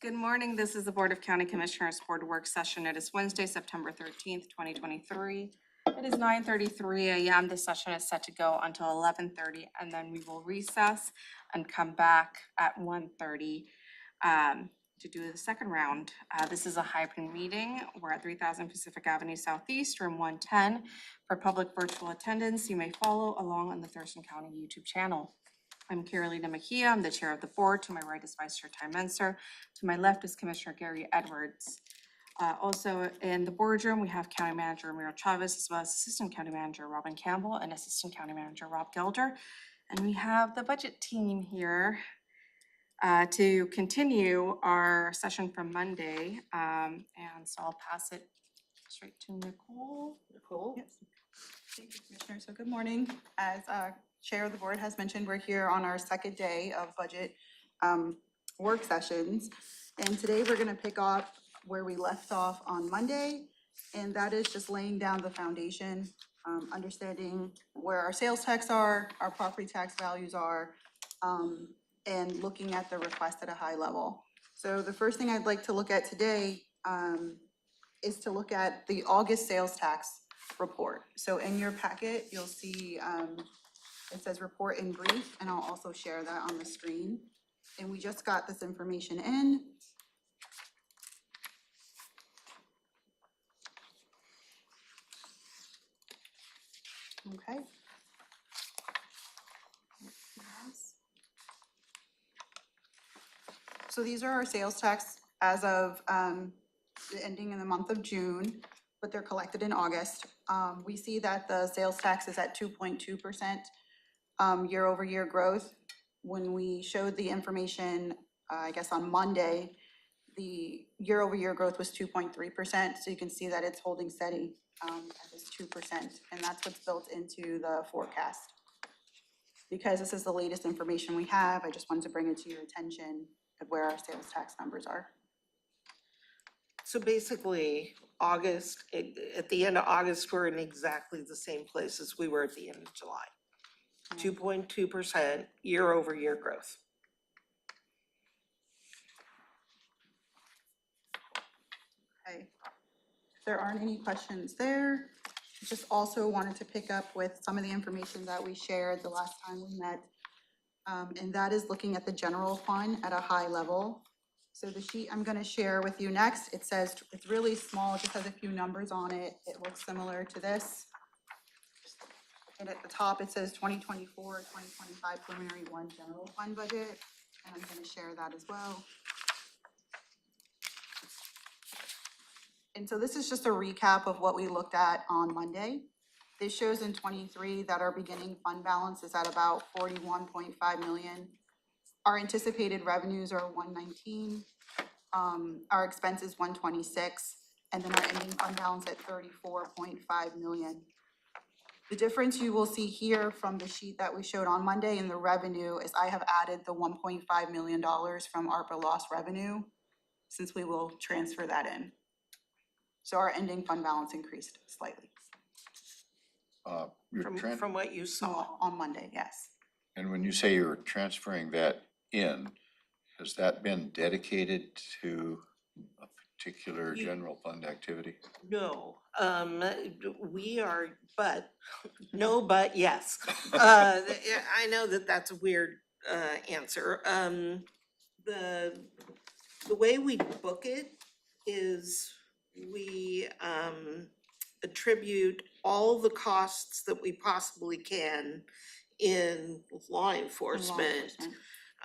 Good morning. This is the Board of County Commissioners Board Work Session. It is Wednesday, September 13th, 2023. It is 9:33 a.m. This session is set to go until 11:30, and then we will recess and come back at 1:30 to do the second round. This is a hybrid meeting. We're at 3000 Pacific Avenue Southeast, room 110. For public virtual attendance, you may follow along on the Thurston County YouTube channel. I'm Carolina Mejia. I'm the chair of the board. To my right is Vice Chair Ty Menser. To my left is Commissioner Gary Edwards. Also in the boardroom, we have County Manager Ramiro Chavez, as well as Assistant County Manager Robin Campbell and Assistant County Manager Rob Gelder. And we have the budget team here to continue our session from Monday. And so I'll pass it straight to Nicole. Nicole? Yes. Thank you, Commissioner. So good morning. As Chair of the Board has mentioned, we're here on our second day of budget work sessions. And today we're going to pick up where we left off on Monday. And that is just laying down the foundation, understanding where our sales tax are, our property tax values are, and looking at the request at a high level. So the first thing I'd like to look at today is to look at the August sales tax report. So in your packet, you'll see it says report in brief, and I'll also share that on the screen. And we just got this information in. Okay. So these are our sales tax as of ending in the month of June, but they're collected in August. We see that the sales tax is at 2.2% year over year growth. When we showed the information, I guess on Monday, the year over year growth was 2.3%. So you can see that it's holding steady at this 2%. And that's what's built into the forecast. Because this is the latest information we have, I just wanted to bring it to your attention of where our sales tax numbers are. So basically, August, at the end of August, we're in exactly the same place as we were at the end of July. 2.2% year over year growth. Okay. If there aren't any questions there, just also wanted to pick up with some of the information that we shared the last time we met. And that is looking at the general fund at a high level. So the sheet I'm going to share with you next, it says it's really small, just has a few numbers on it. It looks similar to this. And at the top, it says 2024-2025 preliminary one general fund budget. And I'm going to share that as well. And so this is just a recap of what we looked at on Monday. This shows in 23 that our beginning fund balance is at about 41.5 million. Our anticipated revenues are 119, our expenses 126, and then our ending fund balance at 34.5 million. The difference you will see here from the sheet that we showed on Monday in the revenue is I have added the $1.5 million from ARPA lost revenue, since we will transfer that in. So our ending fund balance increased slightly. From what you saw. On Monday, yes. And when you say you're transferring that in, has that been dedicated to a particular general fund activity? No, we are, but, no, but yes. I know that that's a weird answer. The way we book it is we attribute all the costs that we possibly can in law enforcement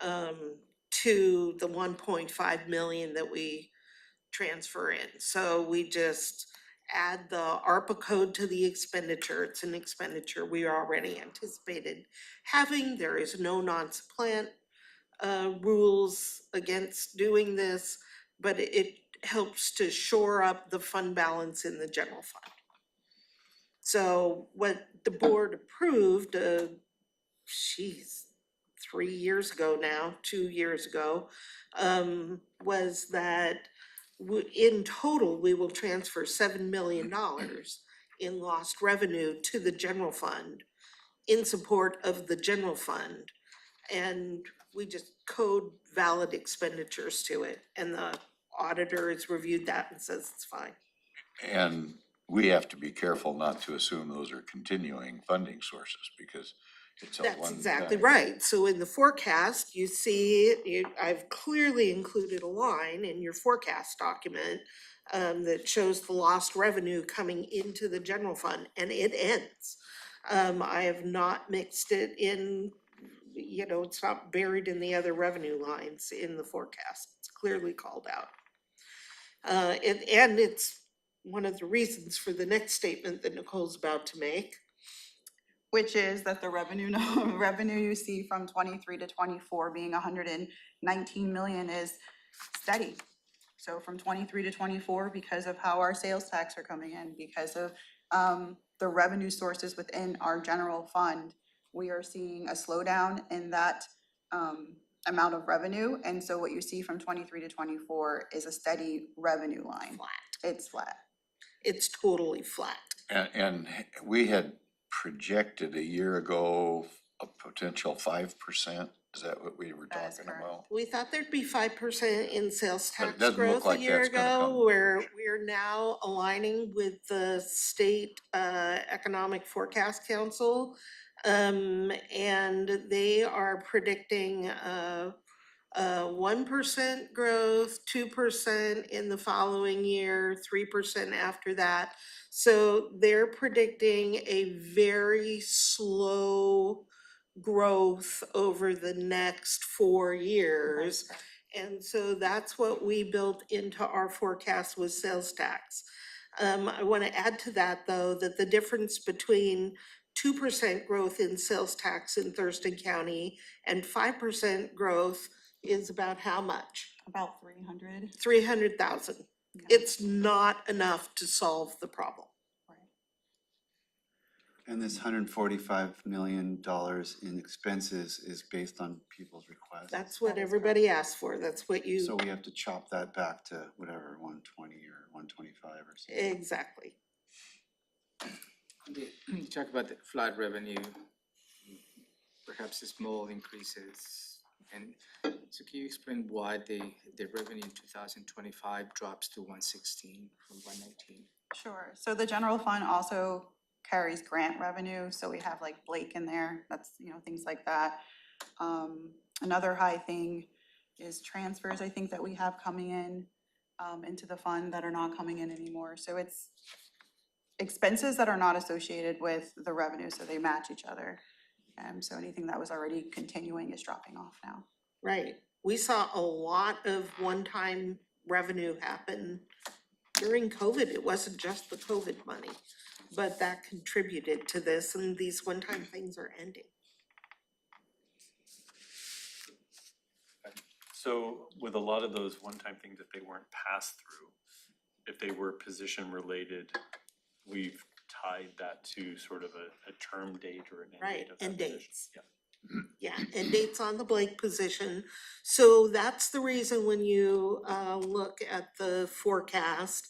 to the 1.5 million that we transfer in. So we just add the ARPA code to the expenditure. It's an expenditure we already anticipated having. There is no non-supplant rules against doing this, but it helps to shore up the fund balance in the general fund. So what the board approved, 3 years ago now, 2 years ago, was that in total, we will transfer $7 million in lost revenue to the general fund in support of the general fund. And we just code valid expenditures to it, and the auditor has reviewed that and says it's fine. And we have to be careful not to assume those are continuing funding sources because it's a one That's exactly time. right. So in the forecast, you see, I've clearly included a line in your forecast document that shows the lost revenue coming into the general fund, and it ends. I have not mixed it in, you know, it's not buried in the other revenue lines in the forecast. It's clearly called out. And it's one of the reasons for the next statement that Nicole's about to make. Which is that the revenue, revenue you see from 23 to 24 being 119 million is steady. So from 23 to 24, because of how our sales tax are coming in, because of the revenue sources within our general fund, we are seeing a slowdown in that amount of revenue. And so what you see from 23 to 24 is a steady revenue line. Flat. It's flat. It's totally flat. And we had projected a year ago a potential 5%. Is that what we were That is talking correct. about? We thought there'd be 5% in sales But it tax doesn't look growth a like year that's gonna ago, come. where we're now aligning with the state economic forecast council. And they are predicting 1% growth, 2% in the following year, 3% after that. So they're predicting a very slow growth over the next 4 years. And so that's what we built into our forecast with sales tax. I want to add to that, though, that the difference between 2% growth in sales tax in Thurston County and 5% growth is about how much? About 300. 300,000. Yeah. It's not enough to solve the problem. And this $145 million in expenses is based on people's requests. That's what That is everybody asked for. That's what you, So we have to chop that back to whatever, 120 or 125 or something. exactly. You talk about the flood revenue, perhaps the small increases. And so can you explain why the revenue in 2025 drops to 116 from 119? Sure. So the general fund also carries grant revenue, so we have like Blake in there, that's, you know, things like that. Another high thing is transfers, I think, that we have coming in into the fund that are not coming in anymore. So it's expenses that are not associated with the revenue, so they match each other. So anything that was already continuing is dropping off now. Right. We saw a lot of one-time revenue happen during COVID. It wasn't just the COVID money, but that contributed to this, and these one-time things are ending. So with a lot of those one-time things, if they weren't passed through, if they were position related, we've tied that to sort of a term date or an end Right, date of that end position. dates. Yeah. Yeah, and dates on the Blake position. So that's the reason when you look at the forecast,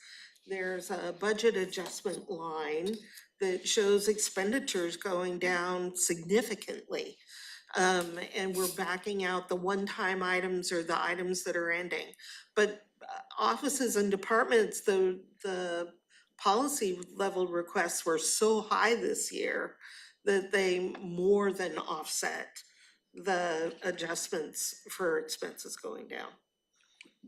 there's a budget adjustment line that shows expenditures going down significantly. And we're backing out the one-time items or the items that are ending. But offices and departments, the policy level requests were so high this year that they more than offset the adjustments for expenses going down.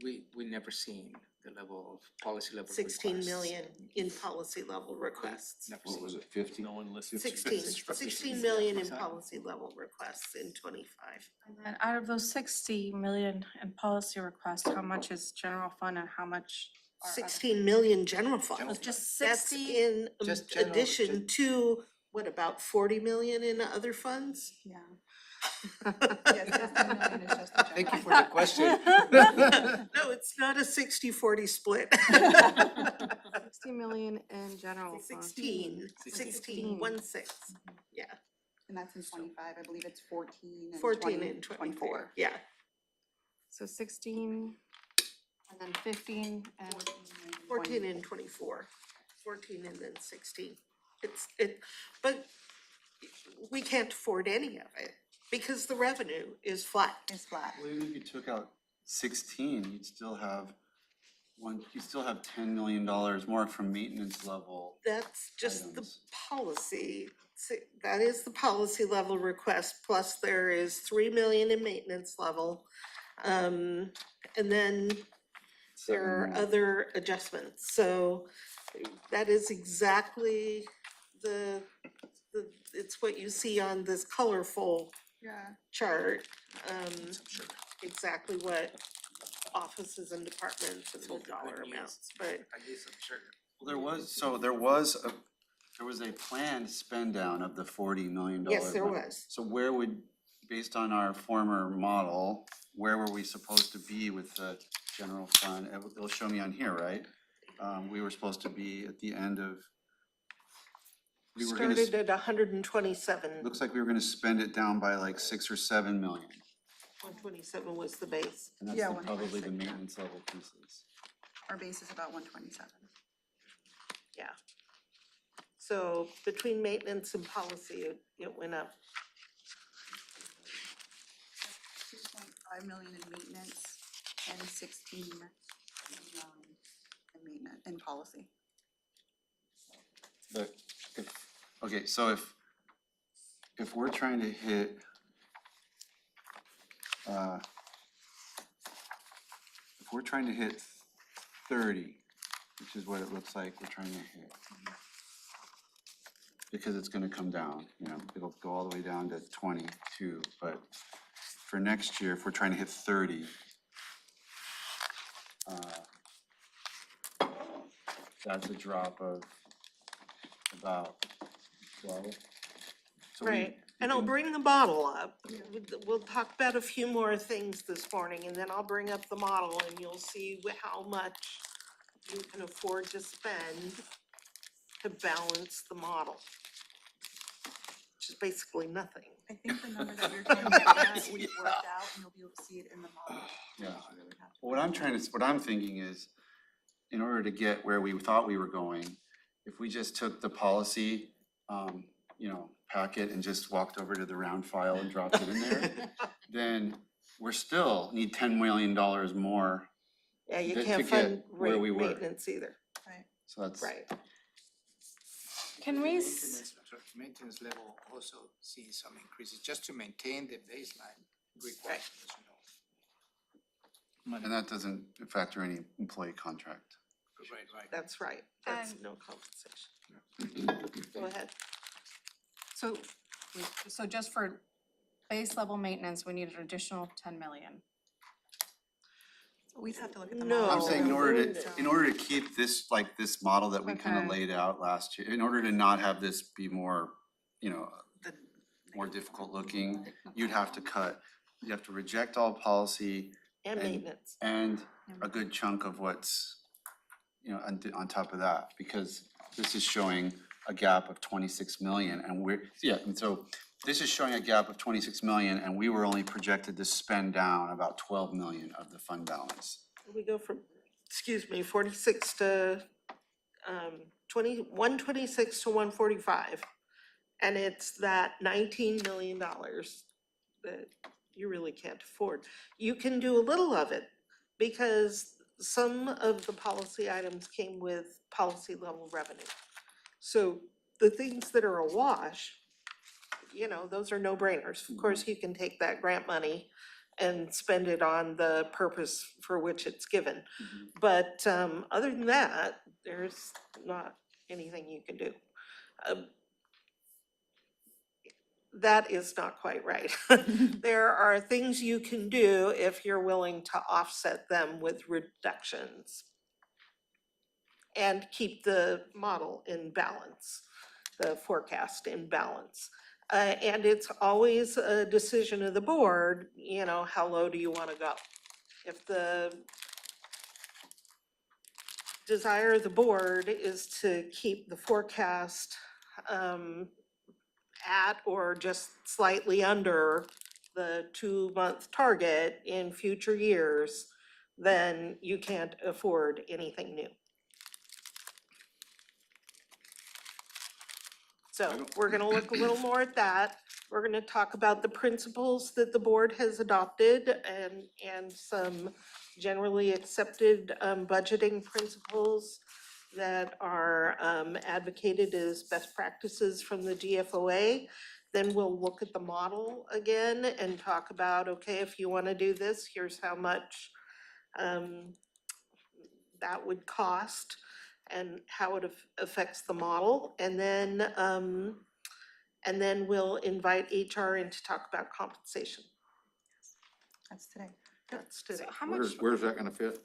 We never seen the level of policy level 16 requests. million in policy level requests. Never What seen. was it, 50? No one listed. 16 million in policy level requests in 25. And then out of those 60 million in policy requests, how much is general fund and how much are other- 16 million general fund. Was just That's 60? in Just general, addition to, what, about 40 million in other funds? Yeah. Yes, 16 million is just the Thank you general for the question. No, it's not a 60-40 split. 60 million in general fund. 16, 16. 16, yeah, And that's in 25, I believe it's 14 and 14 20 and 24, 24. yeah. So 16 and then 15 and 14 and 24, 14 and then 16. But we can't afford any of it. because the revenue is flat. Is flat. Well, even if you took out 16, you'd still have $10 million more from maintenance level. That's just the Items. policy. That is the policy level request, plus there is 3 million in maintenance level. And then there are 7 more. other adjustments, so that is exactly it's what you see on this colorful Yeah. chart. Exactly what offices and departments and the dollar amounts, but Well, there was a planned spend down of the $40 million. yes, there limit. was. So where would, based on our former model, where were we supposed to be with the general fund? It'll show me on here, right? We were supposed to be at the end of. We were gonna, Started at 127. looks like we were gonna spend it down by like 6 or 7 million. 127 was the base. And that's Yeah, probably the 126, yeah. maintenance level pieces. Our base is about 127. Yeah. So between maintenance and policy, it went up. 2.5 million in maintenance and 16 in maintenance, in policy. But okay, so if we're trying to hit, if we're trying to hit 30, which is what it looks like we're trying to hit. Because it's gonna come down, it'll go all the way down to 22, but for next year, if we're trying to hit 30, that's a drop of about 12. So we- Right, and we I'll can- bring the model up. We'll talk about a few more things this morning, and then I'll bring up the model and you'll see how much you can afford to spend to balance the model. Which is basically nothing. I think the number that you're trying to get at, we've worked out, and you'll be able to see it in the model. Yeah. You would have to- What I'm thinking is, in order to get where we thought we were going, if we just took the policy, packet and just walked over to the round file and dropped it in there, then we're still need $10 million more. Yeah, you To can't get fund where we were. maintenance either, Right. So that's. right? Can we, Maintenance level also see some increases, just to maintain the baseline required, as you know. And that doesn't factor any employee contract. Right. That's right, that's And- no compensation. Go ahead. so just for base level maintenance, we need an additional 10 million. We'd have to look at the No. model. I'm saying Oh, in order to keep this, like this model that we kind of Okay. laid out last year, in order to not have this be more, The- more difficult looking, you'd have to reject all policy And And- maintenance. and a good chunk of what's, on top of that, because this is showing a gap of 26 million and so this is showing a gap of 26 million and we were only projected to spend down about 12 million of the fund balance. We go from, 46 to, 126 to 145. And it's that $19 million that you really can't afford. You can do a little of it because some of the policy items came with policy level revenue. So the things that are a wash, those are no-brainers. Of course, you can take that grant money and spend it on the purpose for which it's given. But other than that, there's not anything you can do. That is not quite right. There are things you can do if you're willing to offset them with reductions and keep the model in balance, the forecast in balance. And it's always a decision of the board, how low do you want to go? If the desire of the board is to keep the forecast at or just slightly under the 2-month target in future years, then you can't afford anything new. So we're gonna look a little more at that. We're gonna talk about the principles that the board has adopted and some generally accepted budgeting principles that are advocated as best practices from the GFOA. Then we'll look at the model again and talk about, okay, if you wanna do this, here's how much that would cost and how it affects the model. And then we'll invite HR in to talk about compensation. That's today. That's today. So how much, Where's that gonna fit?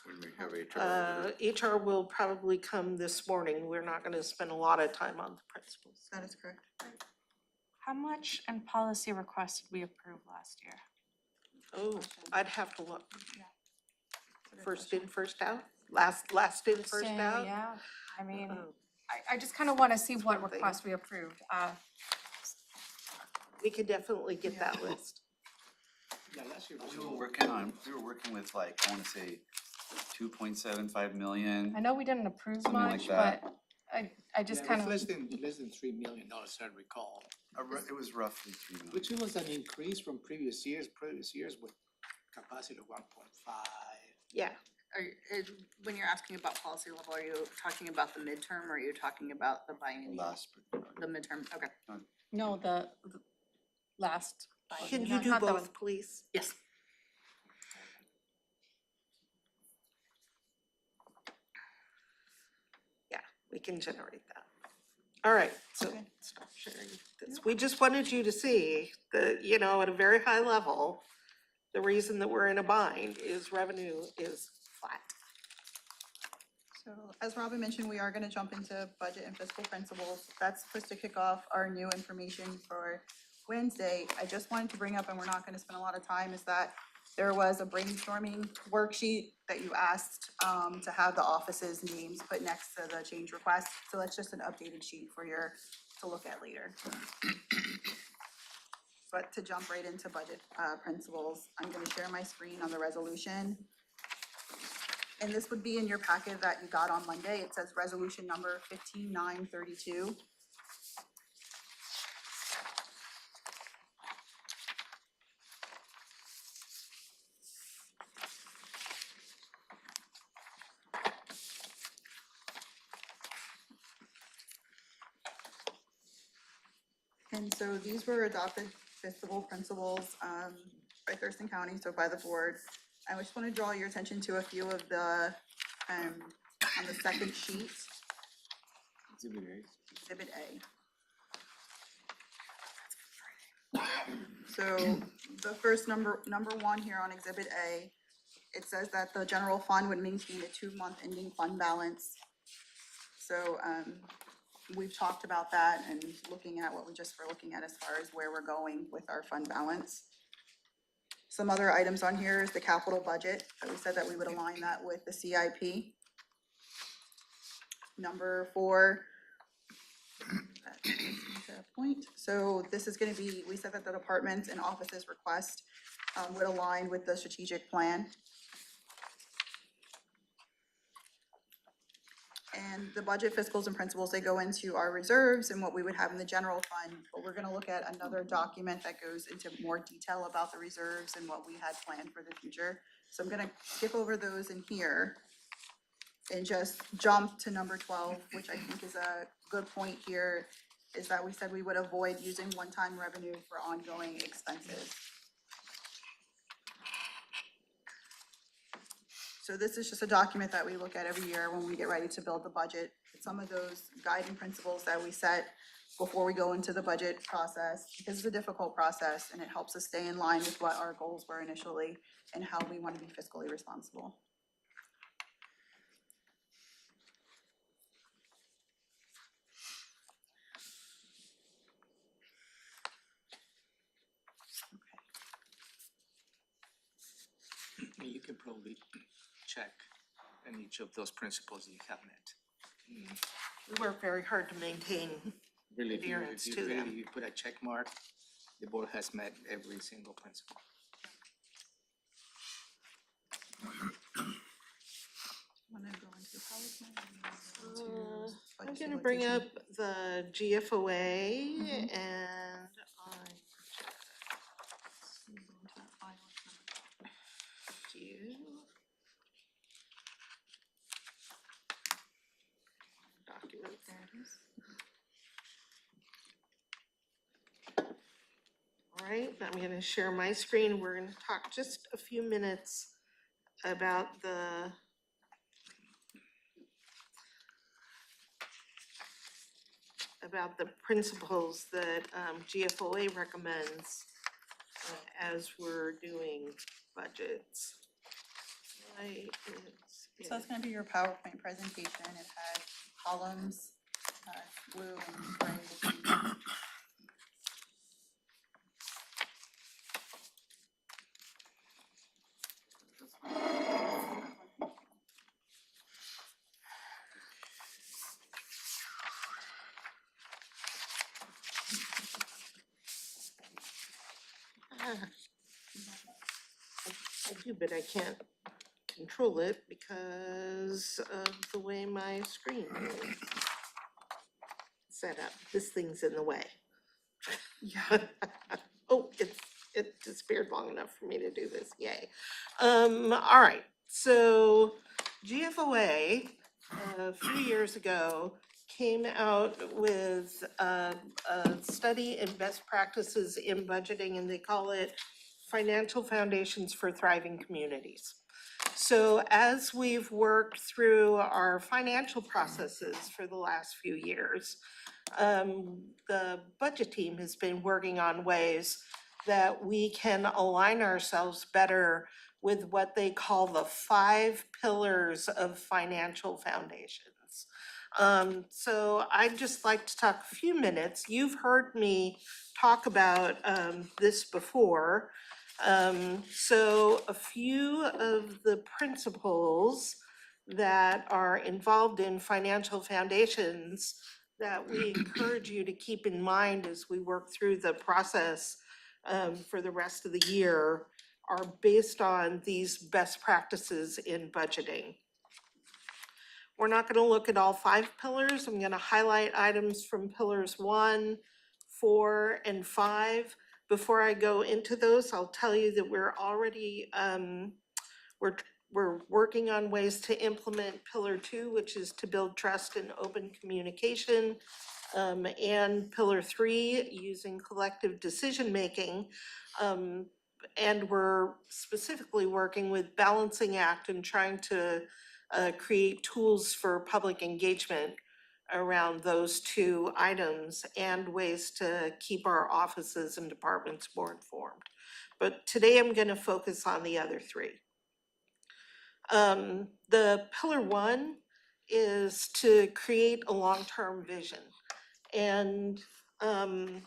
When we have HR over there? HR will probably come this morning. We're not gonna spend a lot of time on the principles. That is correct. how much in policy requests did we approve last year? Oh, I'd have to look. First in, first out? Last in, first So, out? yeah, I mean, Oh, I just kind of want to see what Something. requests we approved. We could definitely get that list. Yeah, last year We were working with like, I wanna say, 2.75 million. I know we didn't approve Something like much, that. but I just Yeah, kind it of, was less than $3 million, I recall, It was roughly 3 million. which was an increase from previous years with capacity of 1.5. Yeah, When you're asking about policy level, are you talking about the midterm or are you talking about the biennial? Last, The midterm, okay. no, the last. can you not- do not the one- both, please? Yes. We can generate that. All right, so stop sharing this. We just wanted you to see that, you know, at a very high level, the reason that we're in a bind is revenue is flat. So as Robin mentioned, we are gonna jump into budget and fiscal principles. That's supposed to kick off our new information for Wednesday. I just wanted to bring up, and we're not gonna spend a lot of time, is that there was a brainstorming worksheet that you asked to have the offices' names put next to the change request. So that's just an updated sheet for your, to look at later. But to jump right into budget principles, I'm gonna share my screen on the resolution. And this would be in your packet that you got on Monday. It says resolution number 15932. And so these were adopted fiscal principles by Thurston County, so by the board. I just want to draw your attention to a few of the, on the second sheet, Exhibit A. So the first number one here on Exhibit A, it says that the general fund would maintain a 2-month ending fund balance. So we've talked about that and looking at what we just were looking at as far as where we're going with our fund balance. Some other items on here is the capital budget, that we said that we would align that with the CIP. Number 4. Point. So this is gonna be, we said that the departments and offices request would align with the strategic plan. And the budget fiscals and principles, they go into our reserves and what we would have in the general fund. But we're gonna look at another document that goes into more detail about the reserves and what we had planned for the future. So I'm gonna skip over those in here and just jump to number 12, which I think is a good point here, is that we said we would avoid using one-time revenue for ongoing expenses. So this is just a document that we look at every year when we get ready to build the budget. Some of those guiding principles that we set before we go into the budget process, because it's a difficult process and it helps us stay in line with what our goals were initially and how we want to be fiscally responsible. You can probably check in each of those principles you have met. We work very hard to maintain. Really, Adherence if to you them. really put a check mark, the board has met every single principle. Wanna go into PowerPoint or you wanna go into I'm budget gonna bring up stabilization? the GFOA and I All right, I'm gonna share my screen. We're gonna talk just a few minutes about the principles that GFOA recommends as we're doing budgets. Why is So it's gonna be your PowerPoint presentation. It has columns, blue and gray. I do, but I can't control it because of the way my screen is set up. This thing's in the way. Yeah. Oh, it disappeared long enough for me to do this, yay. All right, so GFOA, a few years ago, came out with a study in best practices in budgeting, and they call it Financial Foundations for Thriving Communities. So as we've worked through our financial processes for the last few years, the budget team has been working on ways that we can align ourselves better with what they call the 5 pillars of financial foundations. So I'd just like to talk a few minutes. You've heard me talk about this before. So a few of the principles that are involved in financial foundations that we encourage you to keep in mind as we work through the process for the rest of the year are based on these best practices in budgeting. We're not going to look at all 5 pillars. I'm going to highlight items from pillars 1, 4, and 5. Before I go into those, I'll tell you that we're already we're working on ways to implement pillar 2, which is to build trust and open communication, and pillar 3, using collective decision making. And we're specifically working with Balancing Act and trying to create tools for public engagement around those 2 items and ways to keep our offices and departments more informed. But today I'm going to focus on the other 3. The pillar 1 is to create a long-term vision. And in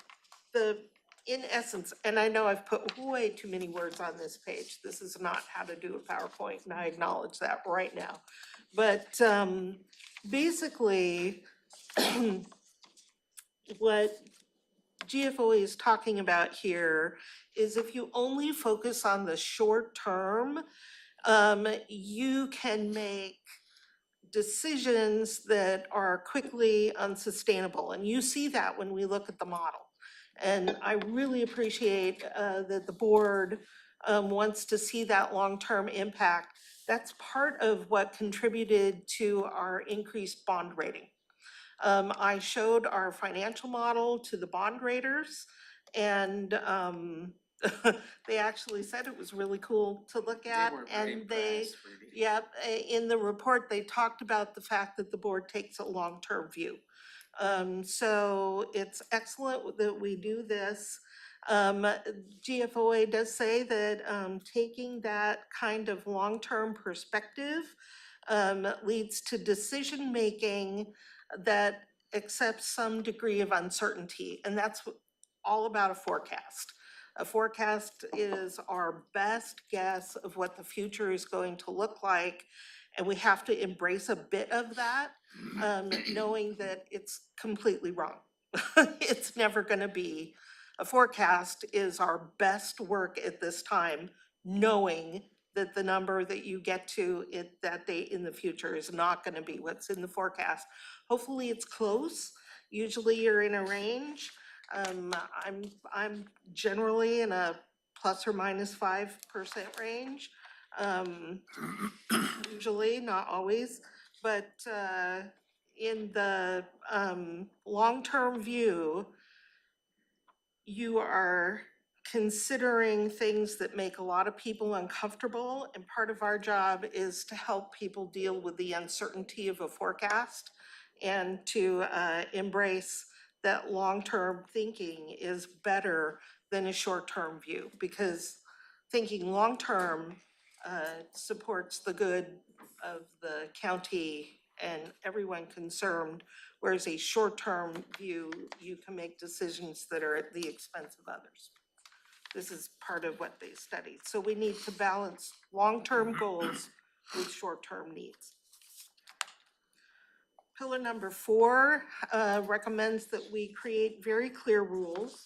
essence, and I know I've put way too many words on this page. This is not how to do a PowerPoint, and I acknowledge that right now. But basically, what GFOA is talking about here is if you only focus on the short term, you can make decisions that are quickly unsustainable. And you see that when we look at the model. And I really appreciate that the board wants to see that long-term impact. That's part of what contributed to our increased bond rating. I showed our financial model to the bond raters, and they actually said it was really cool to look at. They were very And they, impressed, really. yep, in the report, they talked about the fact that the board takes a long-term view. So it's excellent that we do this. GFOA does say that taking that kind of long-term perspective leads to decision-making that accepts some degree of uncertainty, and that's all about a forecast. A forecast is our best guess of what the future is going to look like, and we have to embrace a bit of that, knowing that it's completely wrong. It's never going to be. A forecast is our best work at this time, knowing that the number that you get to at that date in the future is not going to be what's in the forecast. Hopefully it's close. Usually you're in a range. I'm generally in a plus or minus 5% range. Usually, not always, but in the long-term view, you are considering things that make a lot of people uncomfortable, and part of our job is to help people deal with the uncertainty of a forecast and to embrace that long-term thinking is better than a short-term view, because thinking long-term supports the good of the county and everyone concerned, whereas a short-term view, you can make decisions that are at the expense of others. This is part of what they studied. So we need to balance long-term goals with short-term needs. Pillar number 4 recommends that we create very clear rules.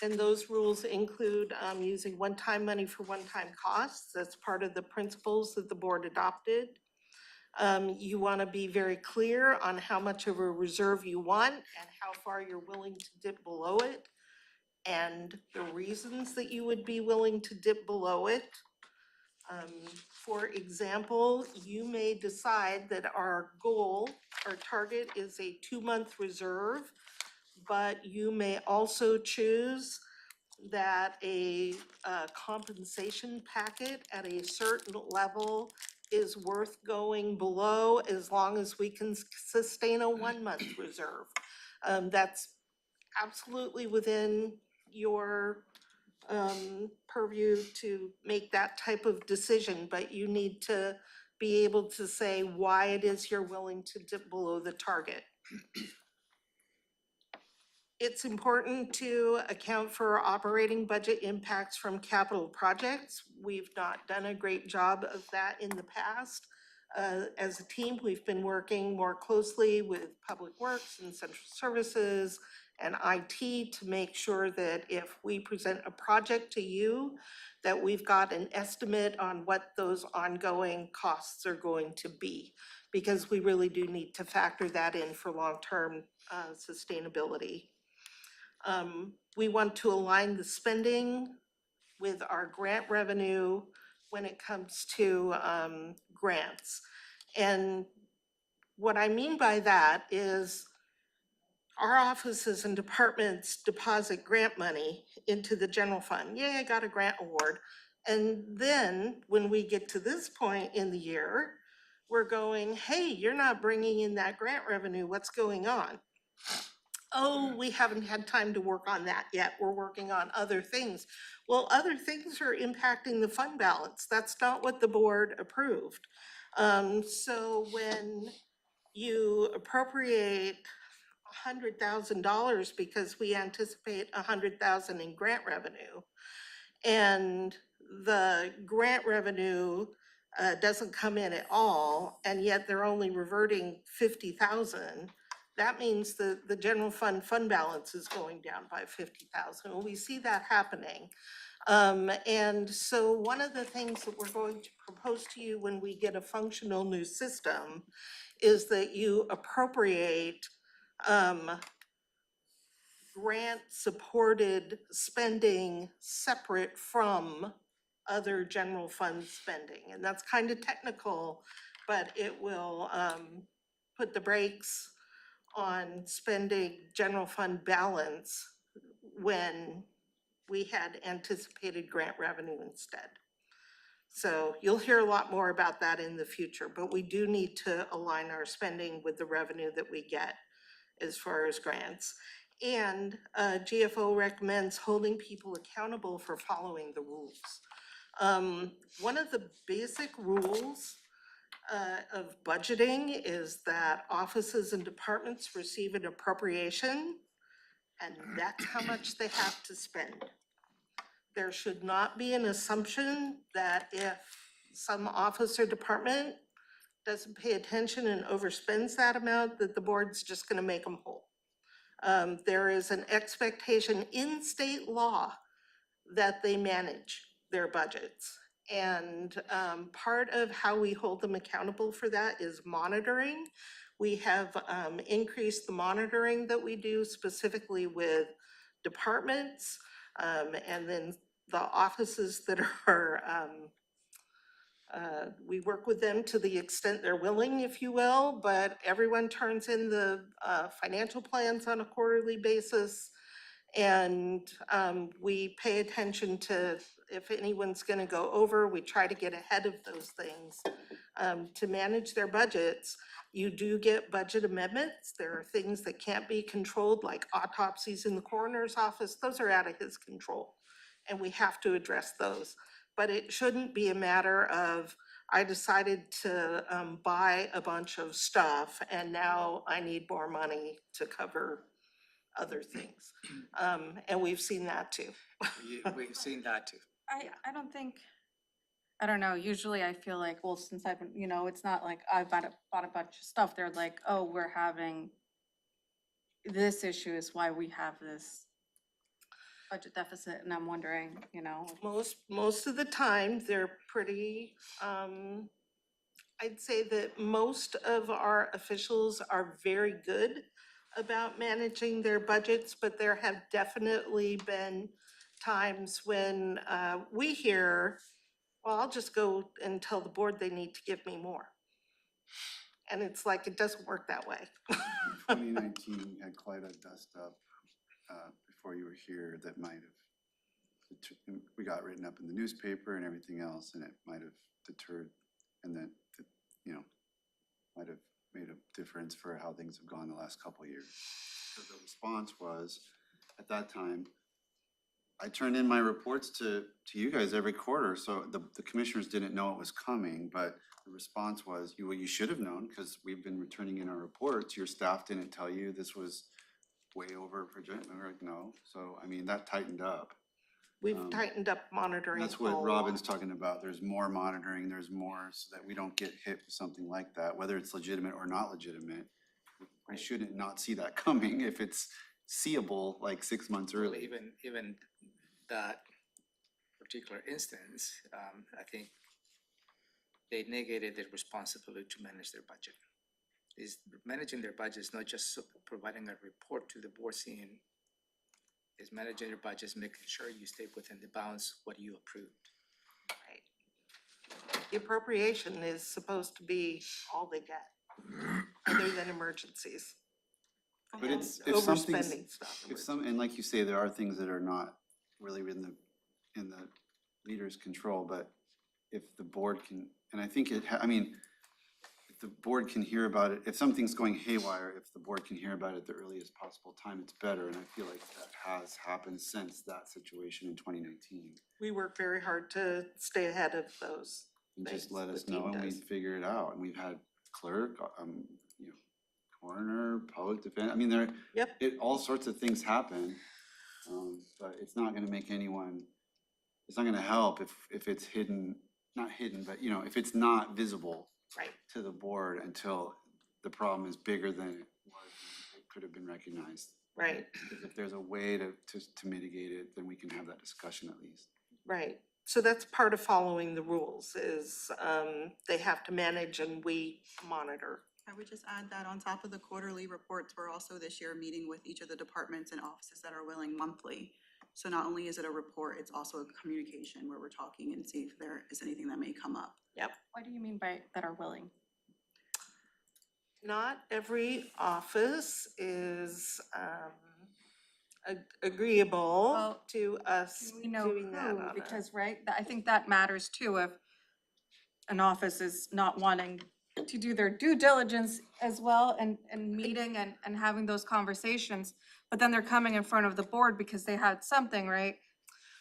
And those rules include using one-time money for one-time costs. That's part of the principles that the board adopted. You want to be very clear on how much of a reserve you want and how far you're willing to dip below it, and the reasons that you would be willing to dip below it. For example, you may decide that our goal, our target is a 2-month reserve, but you may also choose that a compensation packet at a certain level is worth going below as long as we can sustain a 1-month reserve. That's absolutely within your purview to make that type of decision, but you need to be able to say why it is you're willing to dip below the target. It's important to account for operating budget impacts from capital projects. We've not done a great job of that in the past. As a team, we've been working more closely with Public Works and Central Services and IT to make sure that if we present a project to you, that we've got an estimate on what those ongoing costs are going to be, because we really do need to factor that in for long-term sustainability. We want to align the spending with our grant revenue when it comes to grants. And what I mean by that is our offices and departments deposit grant money into the general fund. Yay, I got a grant award. And then when we get to this point in the year, we're going, hey, you're not bringing in that grant revenue. What's going on? Oh, we haven't had time to work on that yet. We're working on other things. Well, other things are impacting the fund balance. That's not what the board approved. So when you appropriate $100,000 because we anticipate $100,000 in grant revenue, and the grant revenue doesn't come in at all, and yet they're only reverting 50,000, that means the general fund balance is going down by 50,000. We see that happening. And so one of the things that we're going to propose to you when we get a functional new system is that you appropriate grant-supported spending separate from other general fund spending. And that's kind of technical, but it will put the brakes on spending general fund balance when we had anticipated grant revenue instead. So you'll hear a lot more about that in the future, but we do need to align our spending with the revenue that we get as far as grants. And GFO recommends holding people accountable for following the rules. One of the basic rules of budgeting is that offices and departments receive an appropriation, and that's how much they have to spend. There should not be an assumption that if some office or department doesn't pay attention and overspends that amount, that the board's just gonna make them whole. There is an expectation in state law that they manage their budgets. And part of how we hold them accountable for that is monitoring. We have increased the monitoring that we do specifically with departments, and then the offices that are We work with them to the extent they're willing, if you will, but everyone turns in the financial plans on a quarterly basis. And we pay attention to if anyone's gonna go over, we try to get ahead of those things. To manage their budgets, you do get budget amendments. There are things that can't be controlled, like autopsies in the coroner's office. Those are out of his control. And we have to address those. But it shouldn't be a matter of, I decided to buy a bunch of stuff and now I need more money to cover other things. And we've seen that too. We've seen that too. I don't think, I don't know, usually I feel like, well, since I've been, it's not like I bought a bunch of stuff. They're like, oh, we're having, this issue is why we have this budget deficit, and I'm wondering, Most of the time, they're pretty, I'd say that most of our officials are very good about managing their budgets, but there have definitely been times when we hear, well, I'll just go and tell the board they need to give me more. And it's like, it doesn't work that way. 2019 had quite a dust up before you were here that might have, we got written up in the newspaper and everything else, and it might have deterred, and that, might have made a difference for how things have gone the last couple of years. So the response was, at that time, I turned in my reports to you guys every quarter, so the commissioners didn't know it was coming, but the response was, you should have known, because we've been returning in our reports, your staff didn't tell you this was way over projected. We were like, no, so, I mean, that tightened up. We've tightened up monitoring. That's a what whole Robin's lot. talking about, there's more monitoring, there's more, so that we don't get hit with something like that, whether it's legitimate or not legitimate. We shouldn't not see that coming if it's seeable like 6 months Well, early. even that particular instance, I think they negated their responsibility to manage their budget. Is managing their budget is not just providing a report to the board saying, is managing your budgets, making sure you stay within the bounds what you approved. The appropriation is supposed to be all they get, other than emergencies. But and it's, if something's, overspending stuff. if some, and like you say, there are things that are not really in the leader's control, but if the board can, and I think I mean, if the board can hear about it, if something's going haywire, if the board can hear about it at the earliest possible time, it's better, and I feel like that has happened since that situation in 2019. We work very hard to stay ahead of those. And just Thanks, let the us team know and we does. figure it out, and we've had clerk, coroner, public defense, I mean, there, Yep. all sorts of things happen. But it's not gonna make anyone, it's not gonna help if it's hidden, not hidden, but if it's not visible Right. to the board until the problem is bigger than it was, and it could have been recognized. Right, If there's a way to mitigate it, then we can have that discussion at least. right. So that's part of following the rules is they have to manage and we monitor. I would just add that on top of the quarterly reports, we're also this year meeting with each of the departments and offices that are willing monthly. So not only is it a report, it's also a communication where we're talking and see if there is anything that may come up. what do you mean by that are willing? Not every office is agreeable Well, to us Do we know doing that who? on a. Because, right, I think that matters too, if an office is not wanting to do their due diligence as well and meeting and having those conversations, but then they're coming in front of the board because they had something, right?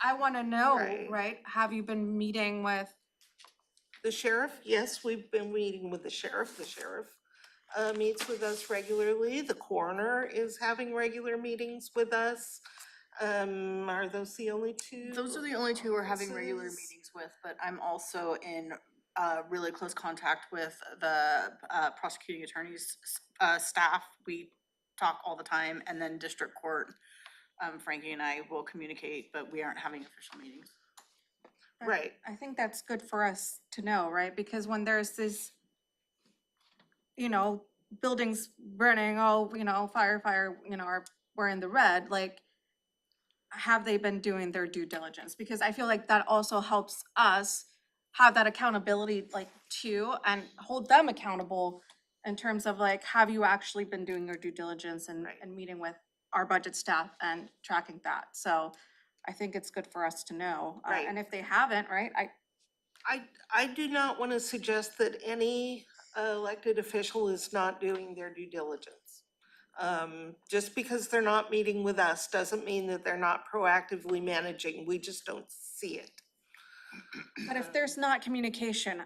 I wanna know, Right. right, have you been meeting with, The sheriff, yes, we've been meeting with the sheriff. The sheriff meets with us regularly. The coroner is having regular meetings with us. Are those the only two? Those are the only two we're having regular offices? meetings with, but I'm also in really close contact with the prosecuting attorney's staff. We talk all the time, and then district court, Frankie and I will communicate, but we aren't having official meetings. Right, I think that's good for us to know, right? Because when there's this, buildings burning, fire, we're in the red, like, have they been doing their due diligence? Because I feel like that also helps us have that accountability like too, and hold them accountable in terms of like, have you actually been doing your due diligence and, Right. and meeting with our budget staff and tracking that? So I think it's good for us to know. Right. And if they haven't, right, I do not want to suggest that any elected official is not doing their due diligence. Just because they're not meeting with us doesn't mean that they're not proactively managing. We just don't see it. but if there's not communication,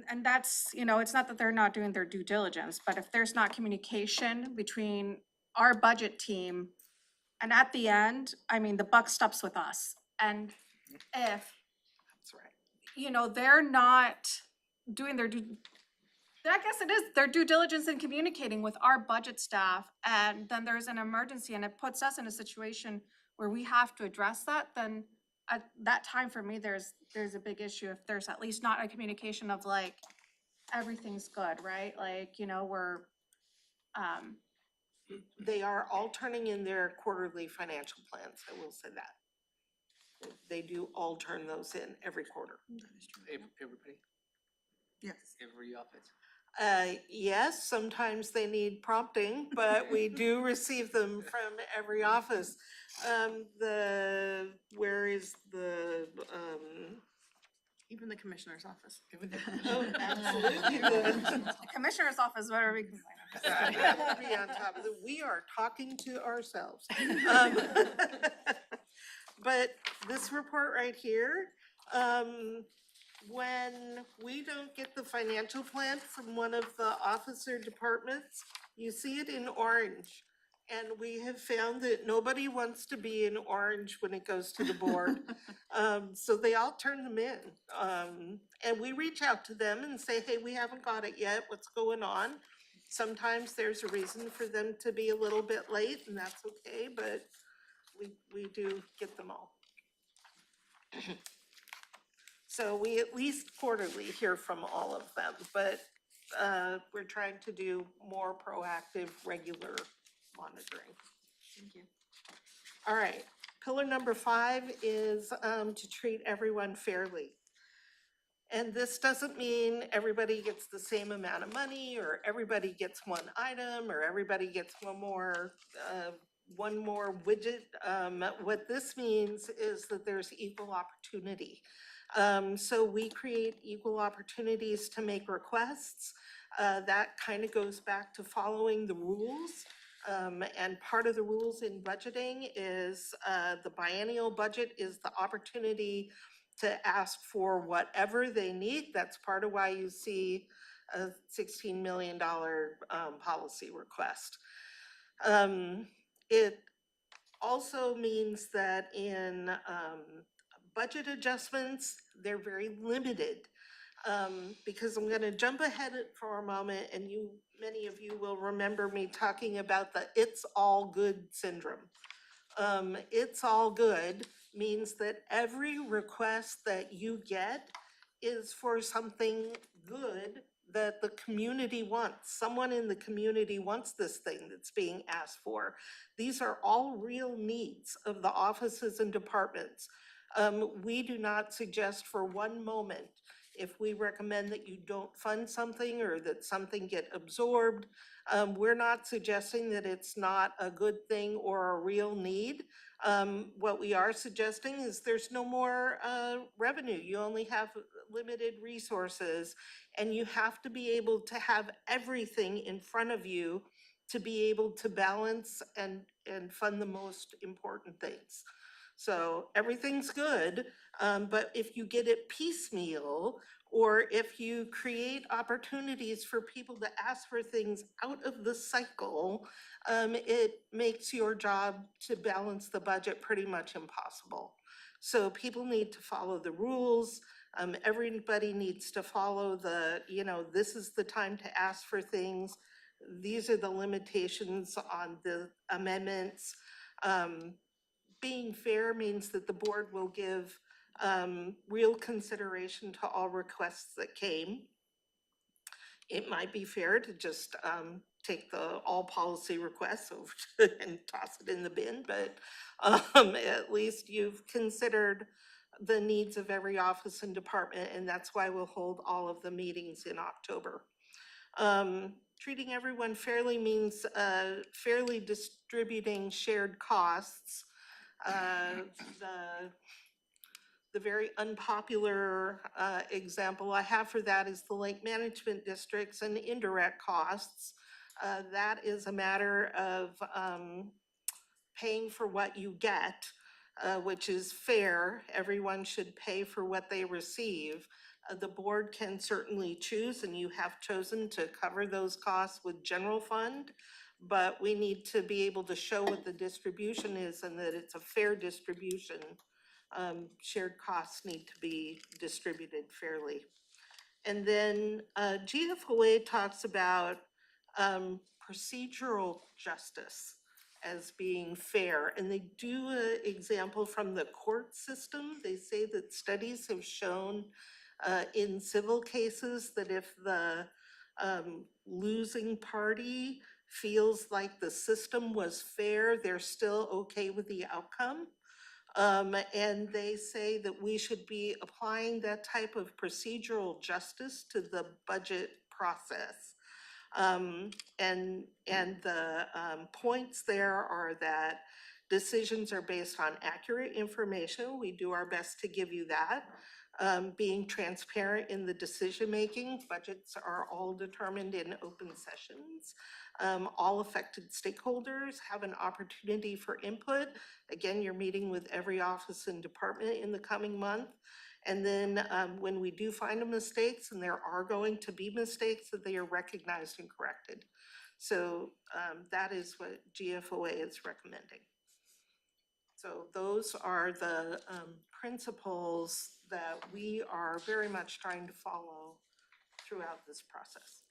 and that's, it's not that they're not doing their due diligence, but if there's not communication between our budget team, and at the end, I mean, the buck stops with us. And if, That's right. they're not doing their I guess it is their due diligence in communicating with our budget staff, and then there's an emergency and it puts us in a situation where we have to address that, then at that time for me, there's a big issue if there's at least not a communication of like, everything's good, right? Like, we're, They are all turning in their quarterly financial plans, I will say that. They do all turn those in every quarter. Everybody, Yes. every office. Yes, sometimes they need prompting, but we do receive them from every office. Where is the, Even the commissioner's office. oh, absolutely. the commissioner's office, better be complaining. Be on top of it. We are talking to ourselves. But this report right here, when we don't get the financial plan from one of the office or departments, you see it in orange. And we have found that nobody wants to be in orange when it goes to the board. So they all turn them in. And we reach out to them and say, hey, we haven't got it yet. What's going on? Sometimes there's a reason for them to be a little bit late, and that's okay, but we do get them all. So we at least quarterly hear from all of them, but we're trying to do more proactive, regular monitoring. Thank you. All right, pillar number 5 is to treat everyone fairly. And this doesn't mean everybody gets the same amount of money, or everybody gets one item, or everybody gets one more widget. What this means is that there's equal opportunity. So we create equal opportunities to make requests. That kind of goes back to following the rules. And part of the rules in budgeting is the biennial budget is the opportunity to ask for whatever they need. That's part of why you see a $16 million policy request. It also means that in budget adjustments, they're very limited. Because I'm gonna jump ahead for a moment, and many of you will remember me talking about the "it's all good" syndrome. It's all good means that every request that you get is for something good that the community wants. Someone in the community wants this thing that's being asked for. These are all real needs of the offices and departments. We do not suggest for one moment, if we recommend that you don't fund something or that something get absorbed, we're not suggesting that it's not a good thing or a real need. What we are suggesting is there's no more revenue. You only have limited resources, and you have to be able to have everything in front of you to be able to balance and fund the most important things. So everything's good, but if you get it piecemeal, or if you create opportunities for people to ask for things out of the cycle, it makes your job to balance the budget pretty much impossible. So people need to follow the rules. Everybody needs to follow this is the time to ask for things. These are the limitations on the amendments. Being fair means that the board will give real consideration to all requests that came. It might be fair to just take the all policy requests over and toss it in the bin, but at least you've considered the needs of every office and department, and that's why we'll hold all of the meetings in October. Treating everyone fairly means fairly distributing shared costs. The very unpopular example I have for that is the lake management districts and indirect costs. That is a matter of paying for what you get, which is fair. Everyone should pay for what they receive. The board can certainly choose, and you have chosen to cover those costs with general fund, but we need to be able to show what the distribution is and that it's a fair distribution. Shared costs need to be distributed fairly. And then GFOA talks about procedural justice as being fair. And they do an example from the court system. They say that studies have shown in civil cases that if the losing party feels like the system was fair, they're still okay with the outcome. And they say that we should be applying that type of procedural justice to the budget process. And the points there are that decisions are based on accurate information. We do our best to give you that. Being transparent in the decision-making. Budgets are all determined in open sessions. All affected stakeholders have an opportunity for input. Again, you're meeting with every office and department in the coming month. And then when we do find mistakes, and there are going to be mistakes, that they are recognized and corrected. So that is what GFOA is recommending. So those are the principles that we are very much trying to follow throughout this process.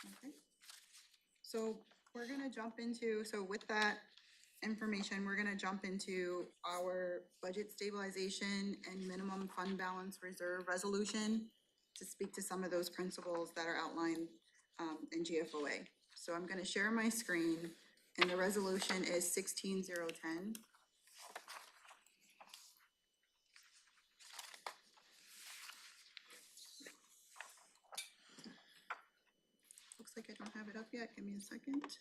Okay. So we're gonna jump into, so with that information, we're gonna jump into our budget stabilization and minimum fund balance reserve resolution to speak to some of those principles that are outlined in GFOA. So I'm gonna share my screen, and the resolution is 16010. Looks like I don't have it up yet. Give me a second.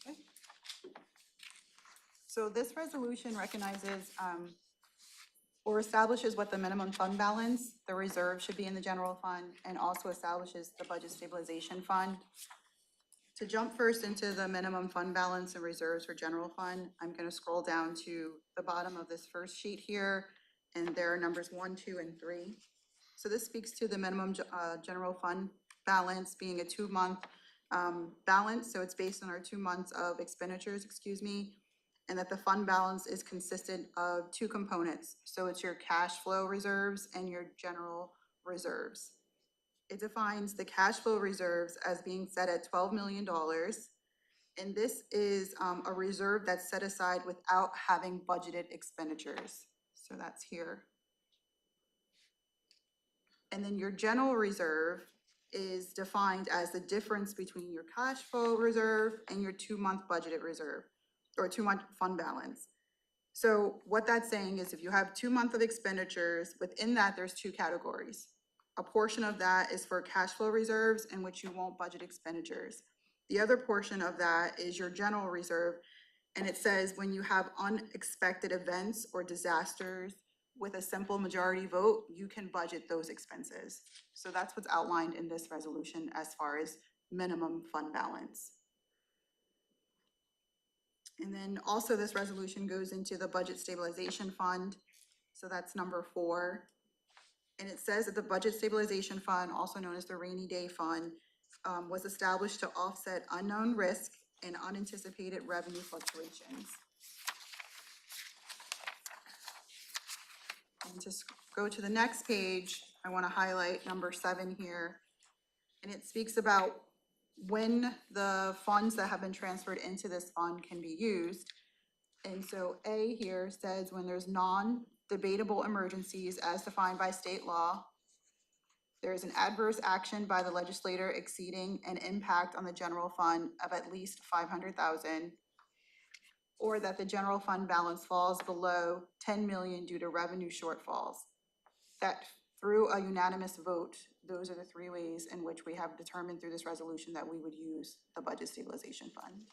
Okay. So this resolution recognizes or establishes what the minimum fund balance, the reserve should be in the general fund, and also establishes the budget stabilization fund. To jump first into the minimum fund balance and reserves for general fund, I'm gonna scroll down to the bottom of this first sheet here, and there are numbers 1, 2, and 3. So this speaks to the minimum general fund balance being a 2-month balance, so it's based on our 2 months of expenditures, and that the fund balance is consistent of 2 components. So it's your cash flow reserves and your general reserves. It defines the cash flow reserves as being set at $12 million. And this is a reserve that's set aside without having budgeted expenditures. So that's here. And then your general reserve is defined as the difference between your cash flow reserve and your 2-month budgeted reserve, or 2-month fund balance. So what that's saying is if you have 2 months of expenditures, within that, there's 2 categories. A portion of that is for cash flow reserves in which you won't budget expenditures. The other portion of that is your general reserve, and it says when you have unexpected events or disasters with a simple majority vote, you can budget those expenses. So that's what's outlined in this resolution as far as minimum fund balance. And then also this resolution goes into the budget stabilization fund. So that's number 4. And it says that the budget stabilization fund, also known as the rainy day fund, was established to offset unknown risk and unanticipated revenue fluctuations. And to go to the next page, I want to highlight number 7 here. And it speaks about when the funds that have been transferred into this fund can be used. And so A here says when there's non-debatable emergencies as defined by state law, there is an adverse action by the legislator exceeding an impact on the general fund of at least 500,000, or that the general fund balance falls below 10 million due to revenue shortfalls. That through a unanimous vote, those are the 3 ways in which we have determined through this resolution that we would use the budget stabilization fund.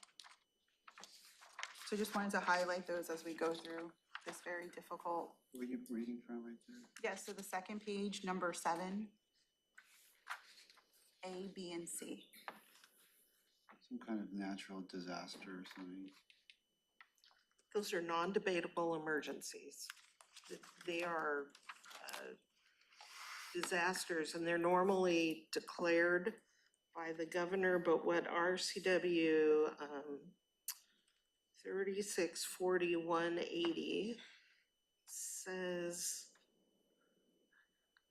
So just wanted to highlight those as we go through this very difficult. What are you reading from right there? Yes, so the second page, number 7, A, B, and C. Some kind of natural disaster or something. Those are non-debatable emergencies. They are disasters, and they're normally declared by the governor, but what RCW 364180 says,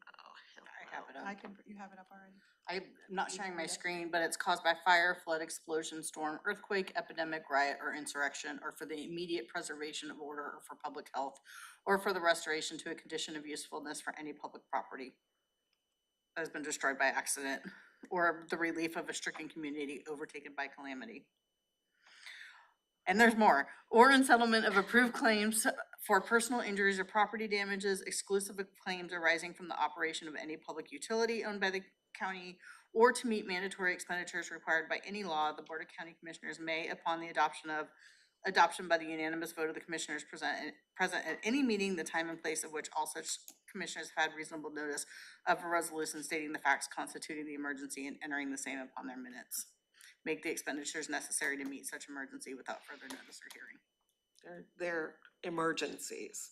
oh, hell, I have it up. You have it up already? I'm not sharing my screen, but it's caused by fire, flood, explosion, storm, earthquake, epidemic, riot, or insurrection, or for the immediate preservation of order or for public health, or for the restoration to a condition of usefulness for any public property that has been destroyed by accident, or the relief of a stricken community overtaken by calamity. And there's more. Or in settlement of approved claims for personal injuries or property damages, exclusive of claims arising from the operation of any public utility owned by the county, or to meet mandatory expenditures required by any law, the Board of County Commissioners may, upon the adoption by the unanimous vote of the commissioners present at any meeting, the time and place of which all such commissioners have had reasonable notice of a resolution stating the facts constituting the emergency and entering the same upon their minutes, make the expenditures necessary to meet such emergency without further notice or hearing. they're emergencies.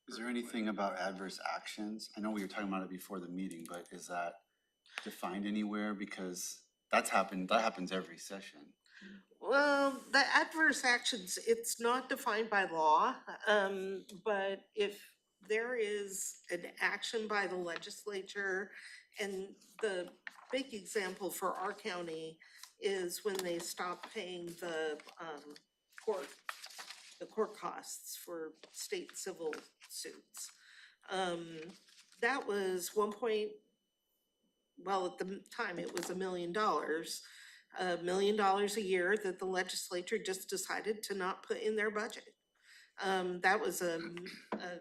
Is there anything about adverse actions? I know we were talking about it before the meeting, but is that defined anywhere? Because that happens every session. Well, the adverse actions, it's not defined by law, but if there is an action by the legislature, and the big example for our county is when they stopped paying the court costs for state civil suits. That was at the time, it was $1 million. $1 million a year that the legislature just decided to not put in their budget. That was a $1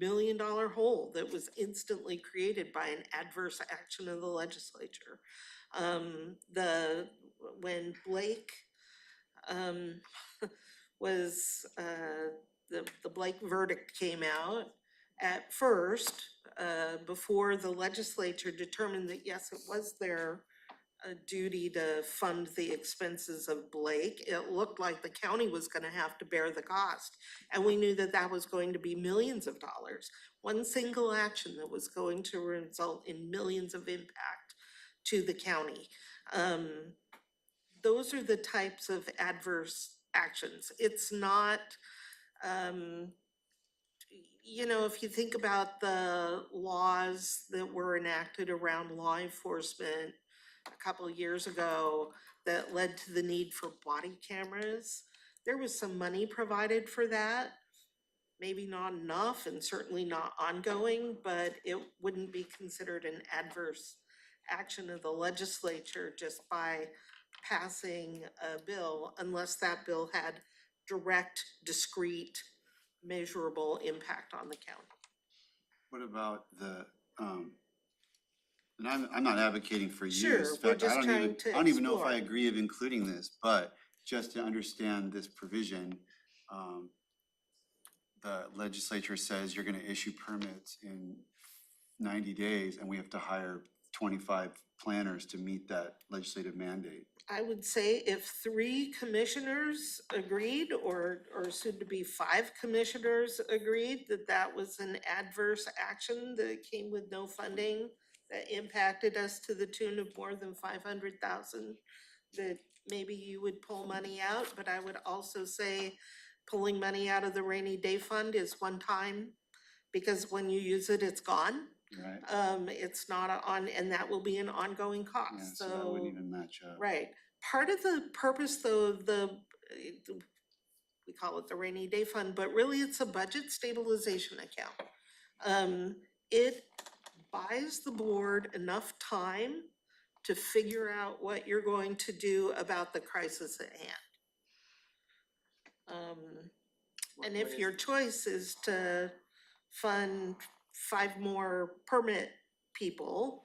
million hole that was instantly created by an adverse action of the legislature. When Blake was the Blake verdict came out, at first, before the legislature determined that yes, it was their duty to fund the expenses of Blake, it looked like the county was gonna have to bear the cost. And we knew that that was going to be millions of dollars. One single action that was going to result in millions of impact to the county. Those are the types of adverse actions. It's not, if you think about the laws that were enacted around law enforcement a couple of years ago that led to the need for body cameras, there was some money provided for that. Maybe not enough and certainly not ongoing, but it wouldn't be considered an adverse action of the legislature just by passing a bill unless that bill had direct, discrete, measurable impact on the county. What about the, and I'm not advocating for use. Sure, In we're fact, just trying to I don't even know if explore. I agree of including this, but just to understand this provision, the legislature says you're gonna issue permits in 90 days and we have to hire 25 planners to meet that legislative mandate. I would say if 3 commissioners agreed, or soon to be 5 commissioners agreed that that was an adverse action that came with no funding, that impacted us to the tune of more than 500,000, that maybe you would pull money out, but I would also say pulling money out of the rainy day fund is one time. because when you use it, it's gone. Right? It's not and that will be an ongoing Yeah, cost, so that wouldn't even match up. right. Part of the purpose though of we call it the rainy day fund, but really it's a budget stabilization account. It buys the board enough time to figure out what you're going to do about the crisis at hand. And What if is your choice is to fund 5 more permit people,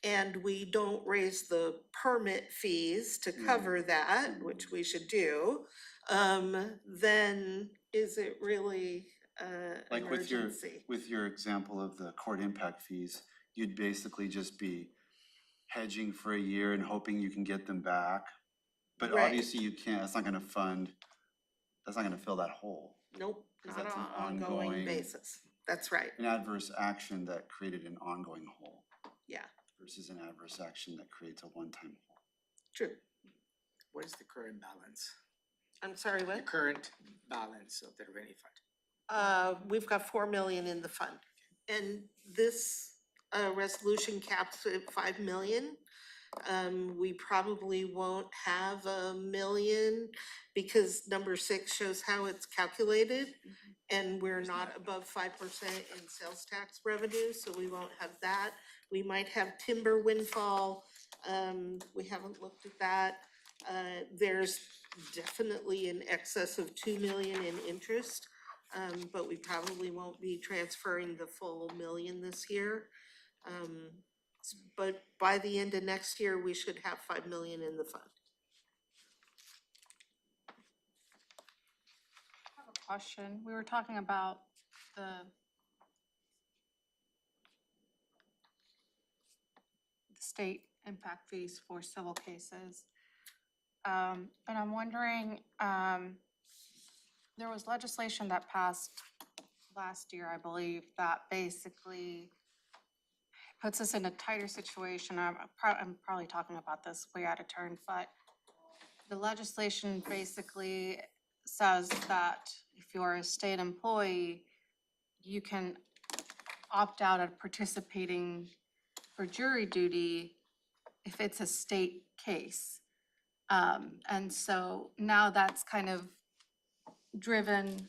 and we don't raise the permit fees to cover that, which we should do, then is it really an Like emergency? with your example of the court impact fees, you'd basically just be hedging for a year and hoping you can get them back. But Right. obviously you can't, that's not gonna fill that hole. Nope, 'Cause not that's on an an ongoing ongoing- basis. That's right, An adverse action that created an ongoing hole yeah, versus an adverse action that creates a one-time hole. true. What is the current balance? I'm sorry, The what? current balance of the revenue fund? We've got 4 million in the fund. And this, resolution caps at 5 million. We probably won't have 1 million because number 6 shows how it's calculated. And we're not above 5% in sales tax revenue, so we won't have that. We might have timber windfall, we haven't looked at that. There's definitely in excess of 2 million in interest. But we probably won't be transferring the full 1 million this year. But by the end of next year, we should have 5 million in the fund. I have a question. We were talking about the state impact fees for civil cases. And I'm wondering, there was legislation that passed last year, I believe, that basically puts us in a tighter situation. I'm probably talking about this way out of turn, but the legislation basically says that if you're a state employee, you can opt out of participating for jury duty if it's a state case. And so now that's kind of driven,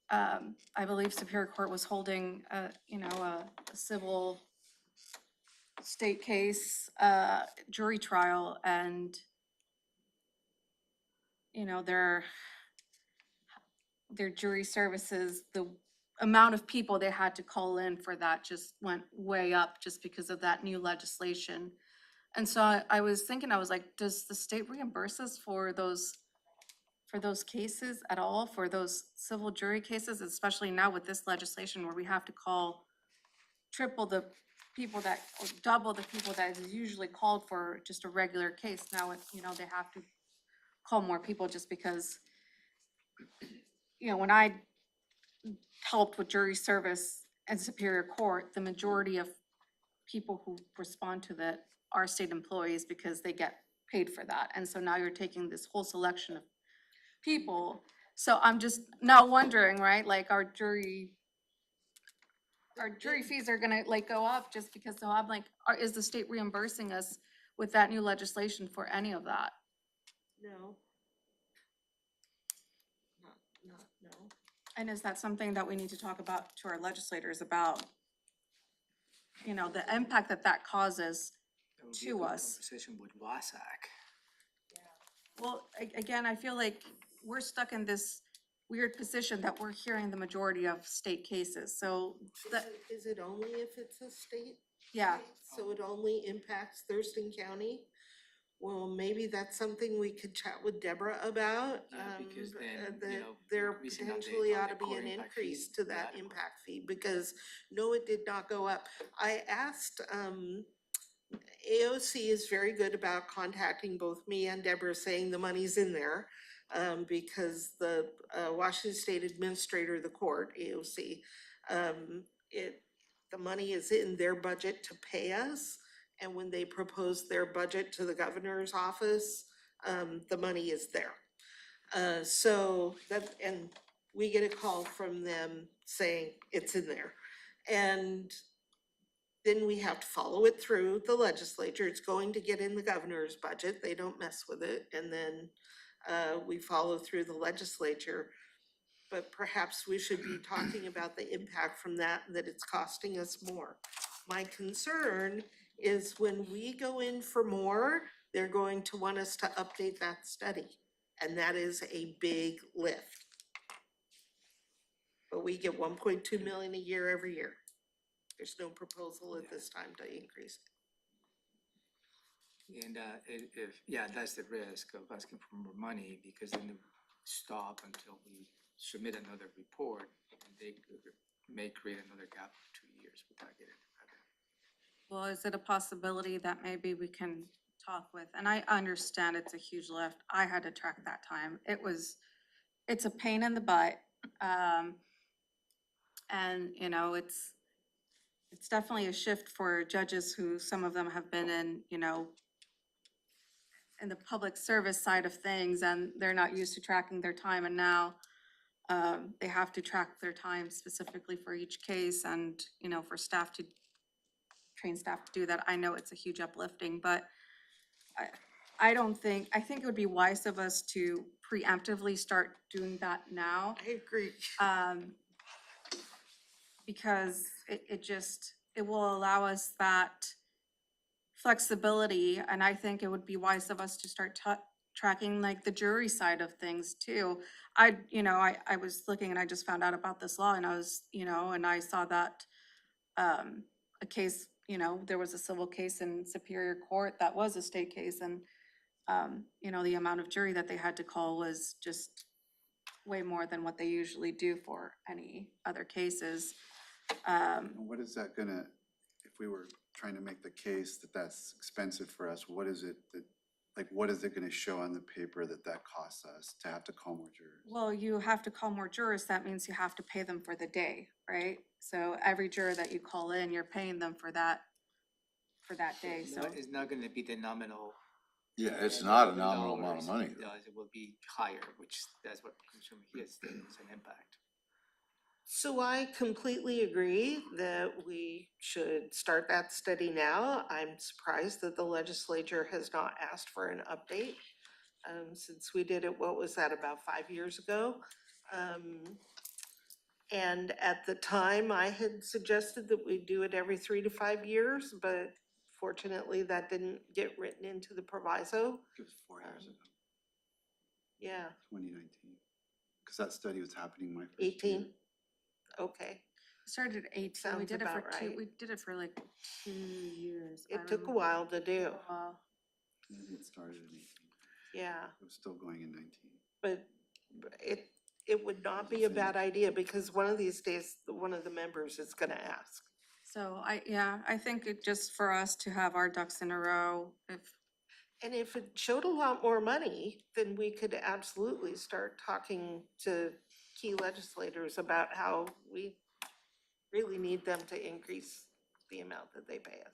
I believe Superior Court was holding a civil state case, jury trial, and their jury services, the amount of people they had to call in for that just went way up just because of that new legislation. And so I was thinking, I was like, does the state reimburse us for those cases at all, for those civil jury cases, especially now with this legislation where we have to call triple the people that, or double the people that is usually called for just a regular case. Now, they have to call more people just because, when I helped with jury service and Superior Court, the majority of people who respond to that are state employees because they get paid for that. And so now you're taking this whole selection of people. So I'm just now wondering, right, like our jury fees are gonna go up just because, so I'm like, is the state reimbursing us with that new legislation for any of that? No. No. And is that something that we need to talk about to our legislators about? The impact that causes That would be a to good us. Conversation with WASAC. Well, again, I feel like we're stuck in this weird position that we're hearing the majority of state cases, so that, Is it only if it's a state? yeah. So it only impacts Thurston County? Well, maybe that's something we could chat with Deborah about. Yeah, because then, that you know, there increasing on the- potentially on ought the to be core an impact increase fee to would that adequate. impact fee, because no, it did not go up. I asked, AOC is very good about contacting both me and Deborah, saying the money's in there. Because the, Washington State Administrator of the court, AOC, the money is in their budget to pay us. And when they propose their budget to the governor's office, the money is there. So that, and we get a call from them saying it's in there. And then we have to follow it through the legislature. It's going to get in the governor's budget. They don't mess with it. And then we follow through the legislature. But perhaps we should be talking about the impact from that it's costing us more. My concern is when we go in for more, they're going to want us to update that study. And that is a big lift. But we get 1.2 million a year every year. There's no proposal at this time to increase it. And yeah, that's the risk of asking for more money, because then they stop until we submit another report, and they may create another gap of 2 years without getting it better. Well, is it a possibility that maybe we can talk with, and I understand it's a huge lift. I had to track that time. It's a pain in the butt. And, you know, it's definitely a shift for judges who, some of them have been in, you know, in the public service side of things, and they're not used to tracking their time, and now they have to track their time specifically for each case, and, you know, for staff to, train staff to do that. I know it's a huge uplifting, but I think it would be wise of us to preemptively start doing that now. I agree. Because it will allow us that flexibility, and I think it would be wise of us to start tracking like the jury side of things too. I was looking and I just found out about this law, and I was, you know, and I saw that a case, you know, there was a civil case in Superior Court that was a state case, and you know, the amount of jury that they had to call was just way more than what they usually do for any other cases. What is that gonna, if we were trying to make the case that that's expensive for us, what is it that, like, what is it gonna show on the paper that costs us to have to call more jurors? Well, you have to call more jurors. That means you have to pay them for the day, right? So every juror that you call in, you're paying them for that day, so. It's not gonna be the nominal. Yeah, it's not a nominal amount of money. It will be higher, which that's what Commissioner Mejia stated, is an impact. So I completely agree that we should start that study now. I'm surprised that the legislature has not asked for an update. Since we did it, what was that, about 5 years ago? And at the time, I had suggested that we do it every 3 to 5 years, but fortunately, that didn't get written into the proviso. It was 4 years ago, Yeah, 2019, because that study was happening my first 18. year. Okay, Started at 18, we Sounds did it for about two, right. we did it for like 2 years. I it took a remember. while to do, It started in 18. yeah. It was still going in 19. But it would not be a bad idea, because one of these days, one of the members is gonna ask. So I think it just for us to have our ducks in a row, And if it showed a lot more money, then we could absolutely start talking to key legislators about how we really need them to increase the amount that they pay us.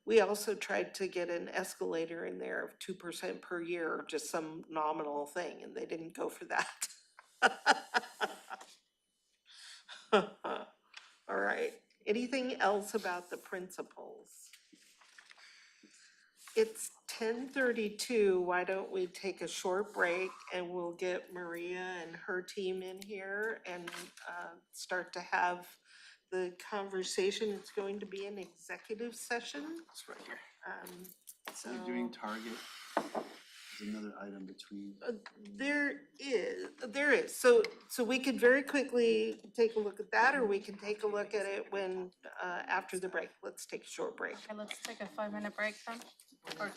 We also tried to get an escalator in there of 2% per year, just some nominal thing, and they didn't go for that. All right, anything else about the principles? It's 10:32, why don't we take a short break and we'll get Maria and her team in here and start to have the conversation. It's going to be an executive session. It's right here. So Are we doing target? There's another item between. there is, so we could very quickly take a look at that, or we can take a look at it when, after the break. Let's take a short break. okay, let's take a 5-minute break then. Or-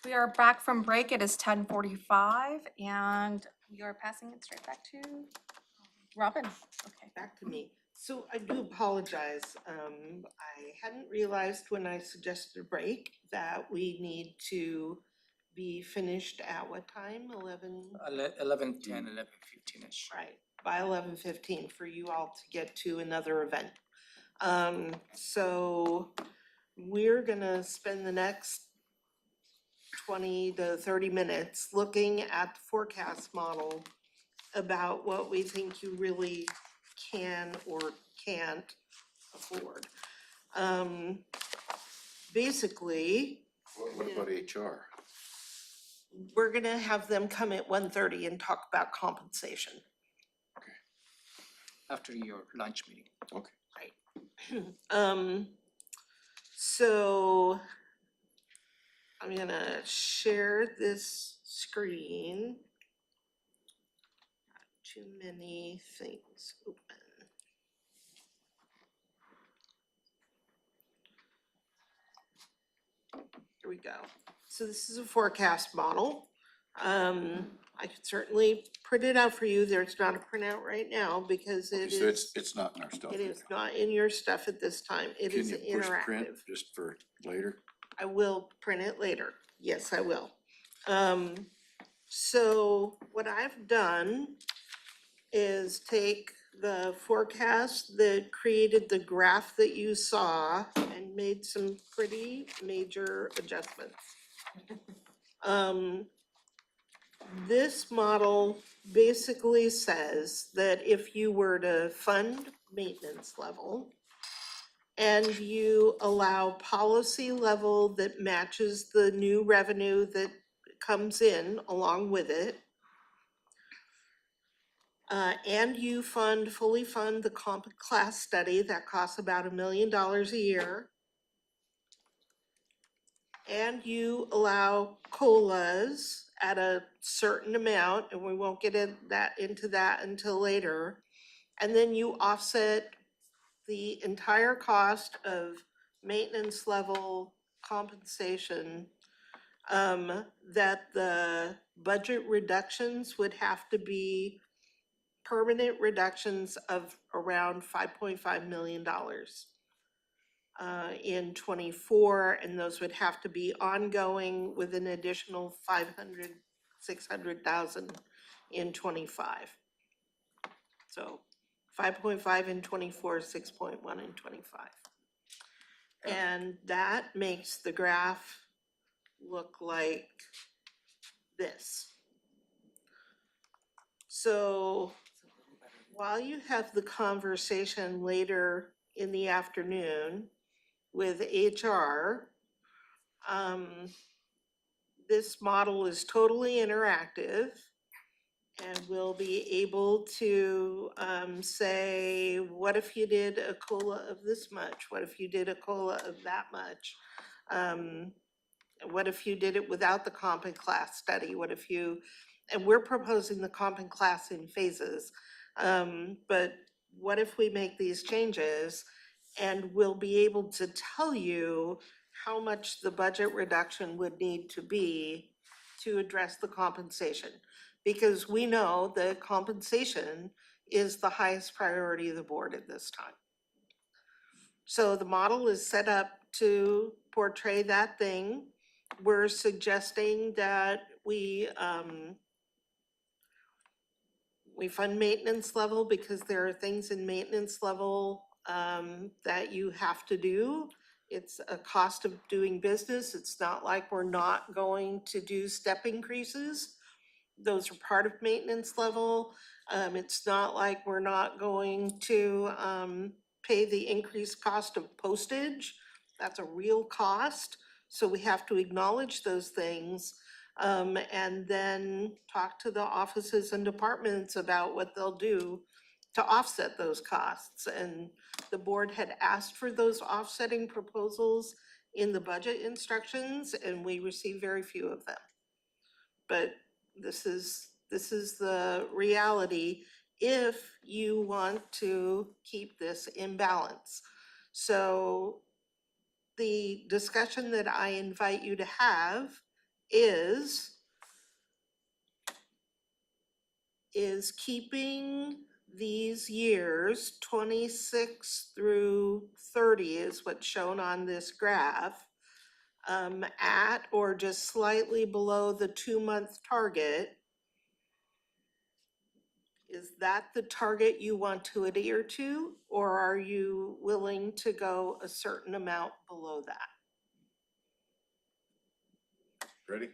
We are back from break. It is 10:45 and we are passing it straight back to Robin. Okay. Back to me. So I do apologize. I hadn't realized when I suggested a break that we need to be finished at what time? 11? 11:10, 11:15-ish. Right, by 11:15 for you all to get to another event. So we're gonna spend the next 20 to 30 minutes looking at the forecast model about what we think you really can or can't afford. Basically, What about HR? we're gonna have them come at 1:30 and talk about compensation. After your lunch meeting. Okay. So I'm gonna share this screen. Not too many things open. Here we go. So this is a forecast model. I could certainly print it out for you. There's not a printout right now because it So is, it's not in our stuff. it is not in your stuff at this time. It Can is you push print interactive. just for later? I will print it later. Yes, I will. So what I've done is take the forecast that created the graph that you saw and made some pretty major adjustments. This model basically says that if you were to fund maintenance level and you allow policy level that matches the new revenue that comes in along with it, and you fully fund the comp class study that costs about $1 million a year, and you allow COLAs at a certain amount, and we won't get into that until later, and then you offset the entire cost of maintenance level compensation, that the budget reductions would have to be permanent reductions of around $5.5 million in '24, and those would have to be ongoing with an additional 600,000 in '25. So 5.5 in '24, 6.1 in '25. And that makes the graph look like this. So while you have the conversation later in the afternoon with HR, this model is totally interactive and we'll be able to say, what if you did a COLA of this much? What if you did a COLA of that much? What if you did it without the comp and class study? What if you, and we're proposing the comp and class in phases. But what if we make these changes and we'll be able to tell you how much the budget reduction would need to be to address the compensation? Because we know that compensation is the highest priority of the board at this time. So the model is set up to portray that thing. We're suggesting that we fund maintenance level because there are things in maintenance level that you have to do. It's a cost of doing business. It's not like we're not going to do step increases. Those are part of maintenance level. It's not like we're not going to pay the increased cost of postage. That's a real cost. So we have to acknowledge those things and then talk to the offices and departments about what they'll do to offset those costs. And the board had asked for those offsetting proposals in the budget instructions, and we received very few of them. But this is the reality if you want to keep this in balance. So the discussion that I invite you to have is keeping these years, 26 through 30 is what's shown on this graph, at or just slightly below the 2-month target. Is that the target you want to adhere to, or are you willing to go a certain amount below that? Ready?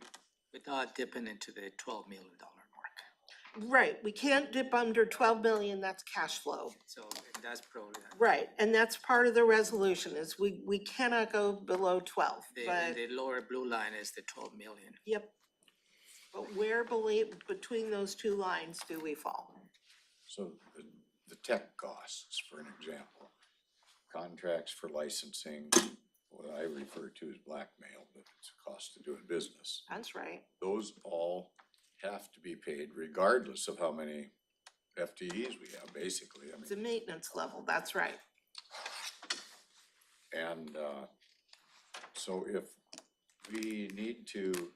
Without dipping into the $12 million mark. Right, we can't dip under 12 million, that's cash flow. So that's probably, Right, and that's part of the resolution, is we cannot go below 12, but, the lower blue line is the 12 million. yep. But where between those two lines do we fall? So the tech costs, for an example, contracts for licensing, what I refer to as blackmail, but it's a cost of doing business. That's right. Those all have to be paid regardless of how many FTEs we have, basically. I It's a mean, maintenance level, that's right. and, so if we need to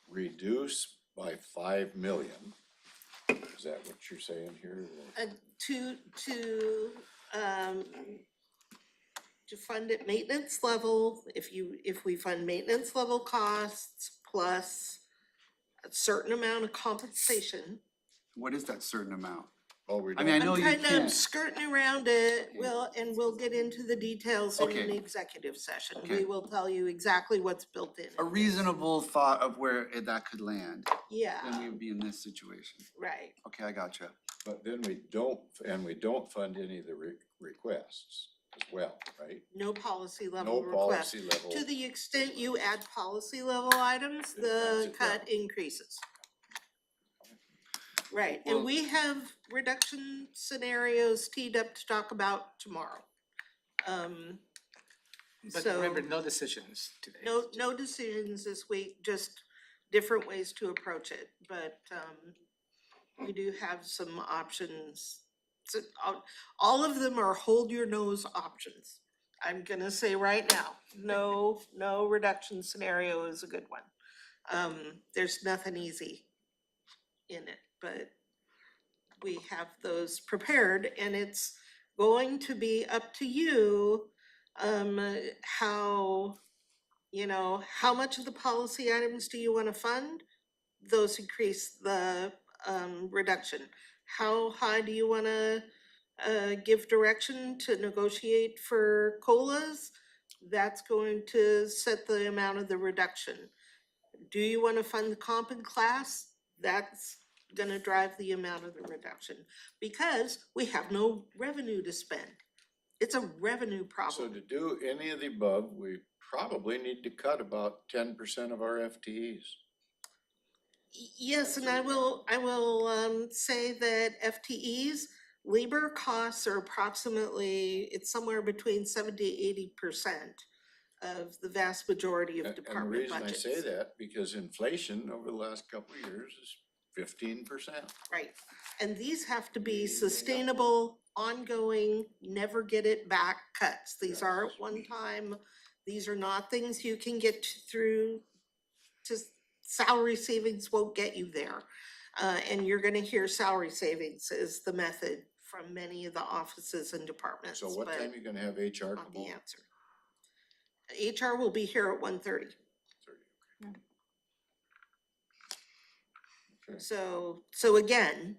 reduce by 5 million, is that what you're saying here? Or- To fund it maintenance level, if we fund maintenance level costs plus a certain amount of compensation. What is that certain amount? Oh, we I mean, I don't, know you I'm kind of can't. skirting around it, we'll get into the details in Okay. an executive session. Okay. We will tell you exactly what's built in. A reasonable thought of where that could land, then we Yeah, would be in this situation. right. Okay, I gotcha. but then we don't fund any of the requests as well, right? No policy No level request. policy level. To the extent you add policy level items, It the cuts it cut down. increases. Right, Well- and we have reduction scenarios teed up to talk about tomorrow. But So- remember, no decisions today. No decisions this week, just different ways to approach it, but, we do have some options. So, all of them are hold your nose options. I'm gonna say right now, no reduction scenario is a good one. There's nothing easy in it, but we have those prepared, and it's going to be up to you, how, how much of the policy items do you wanna fund? Those increase the, reduction. How high do you wanna, give direction to negotiate for COLAs? That's going to set the amount of the reduction. Do you wanna fund the comp and class? That's gonna drive the amount of the reduction, because we have no revenue to spend. It's a revenue So problem. to do any of the above, we probably need to cut about 10% of our FTEs. Yes, and I will, say that FTEs, labor costs are approximately, it's somewhere between 70-80% of the vast majority of And the department reason I budgets. say that, because inflation over the last couple of years is 15%. Right, and these have to be sustainable, ongoing, never get it back cuts. These aren't one-time, these are not things you can get through. Just salary savings won't get you there. And you're gonna hear salary savings is the method from many of the offices and departments, So what but time are you gonna have HR not come the over? answer. HR will be here at 1:30. 30, okay. So again,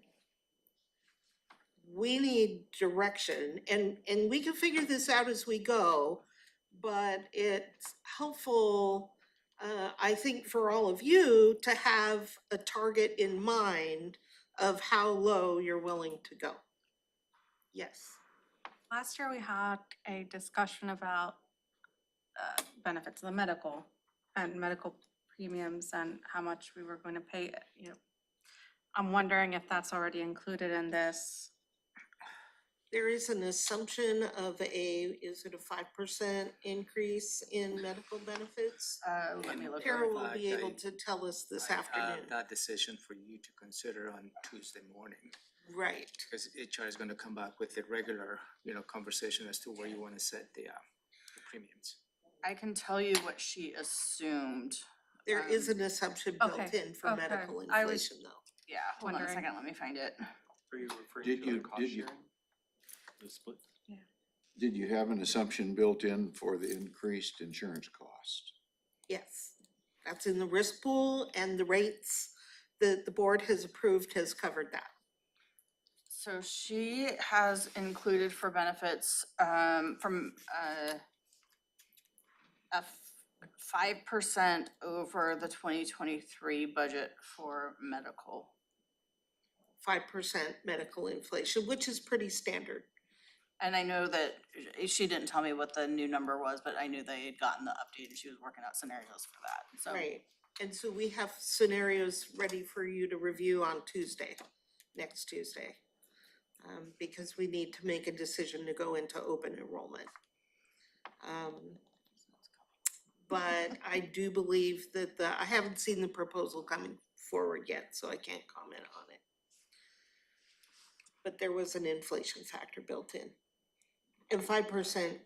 we need direction, and we can figure this out as we go, but it's helpful, I think, for all of you to have a target in mind of how low you're willing to go. Yes, Last year, we had a discussion about benefits of the medical and medical premiums and how much we were going to pay, I'm wondering if that's already included in this. there is an assumption of is it a 5% increase in medical benefits? Let me look. Kara will fact, be able I- to tell us this I have afternoon. that decision for you to consider on Tuesday morning, Right, because HR is gonna come back with a regular, conversation as to where you wanna set the premiums. I can tell you what she assumed There is an assumption built Okay, in for okay. medical I was- inflation though. Yeah, hold on a Wondering. second, let me find it. Are you referring Did to the you- cost did you- sharing? The split? Did you have an assumption built in for the increased insurance cost? Yes, that's in the risk pool and the rates that the board has approved has covered that. So she has included for benefits, from, a 5% over the 2023 budget for medical. 5% medical inflation, which is pretty standard. And I know that she didn't tell me what the new number was, but I knew they had gotten the update and she was working out scenarios for that, so. Right, and so we have scenarios ready for you to review on Tuesday, next Tuesday. Because we need to make a decision to go into open enrollment. But I do believe that I haven't seen the proposal coming forward yet, so I can't comment on it. But there was an inflation factor built in. And 5%,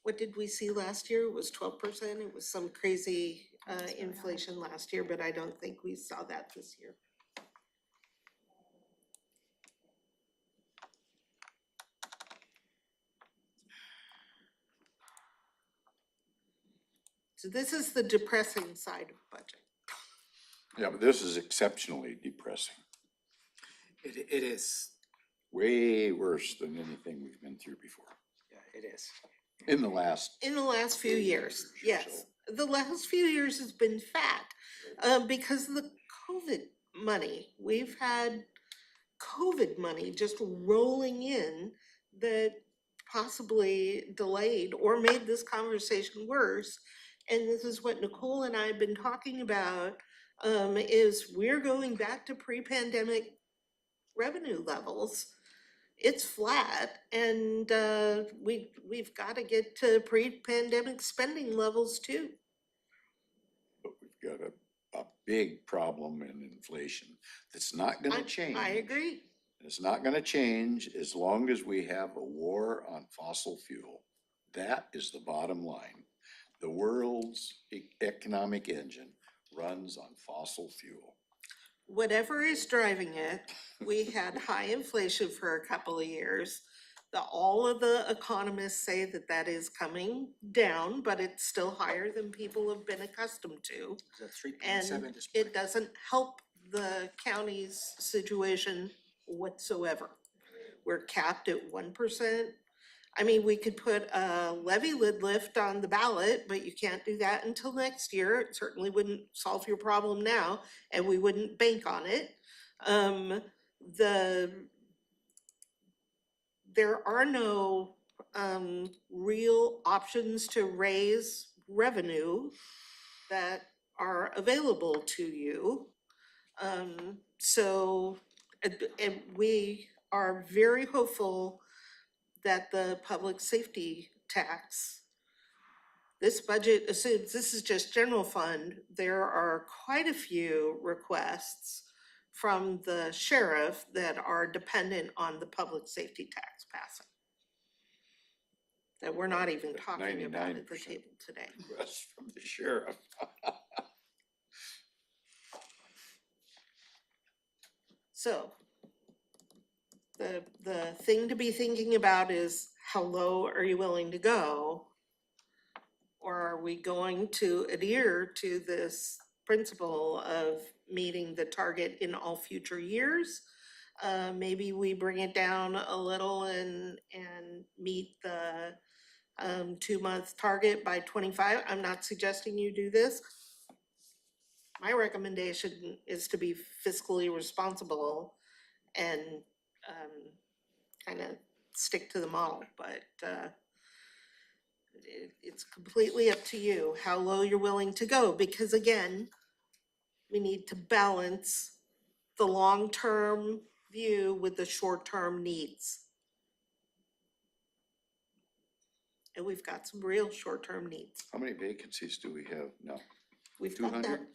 what did we see last year? It was 12%. It was some crazy inflation last year, but I don't think we saw that this year. So this is the depressing side of budget. Yeah, but this is exceptionally depressing, It is, way worse than anything we've been through before, yeah, it is. in the last. In the last few years, yes. The last few years has been fat, because of the COVID money. We've had COVID money just rolling in that possibly delayed or made this conversation worse. And this is what Nicole and I have been talking about, is we're going back to pre-pandemic revenue levels. It's flat and we've got to get to pre-pandemic spending levels too. But we've got a big problem in inflation that's not gonna change. I agree. It's not gonna change as long as we have a war on fossil fuel. That is the bottom line. The world's economic engine runs on fossil fuel. Whatever is driving it, we had high inflation for a couple of years. All of the economists say that that is coming down, but it's still higher than people have been accustomed to. It's a 3.7 And this it morning. doesn't help the county's situation whatsoever. We're capped at 1%. I mean, we could put a levy lid lift on the ballot, but you can't do that until next year. It certainly wouldn't solve your problem now, and we wouldn't bank on it. There are no real options to raise revenue that are available to you. So, and we are very hopeful that the public safety tax, this budget assumes, this is just general fund, there are quite a few requests from the sheriff that are dependent on the public safety tax passing. That we're not even talking about at the 99% table today. request from the sheriff. So, the thing to be thinking about is how low are you willing to go? Or are we going to adhere to this principle of meeting the target in all future years? Maybe we bring it down a little and meet the 2-month target by 25. I'm not suggesting you do this. My recommendation is to be fiscally responsible and kind of stick to the model, but it's completely up to you how low you're willing to go, because again, we need to balance the long-term view with the short-term needs. And we've got some real short-term needs. How many vacancies do we have now? We've got that, 200?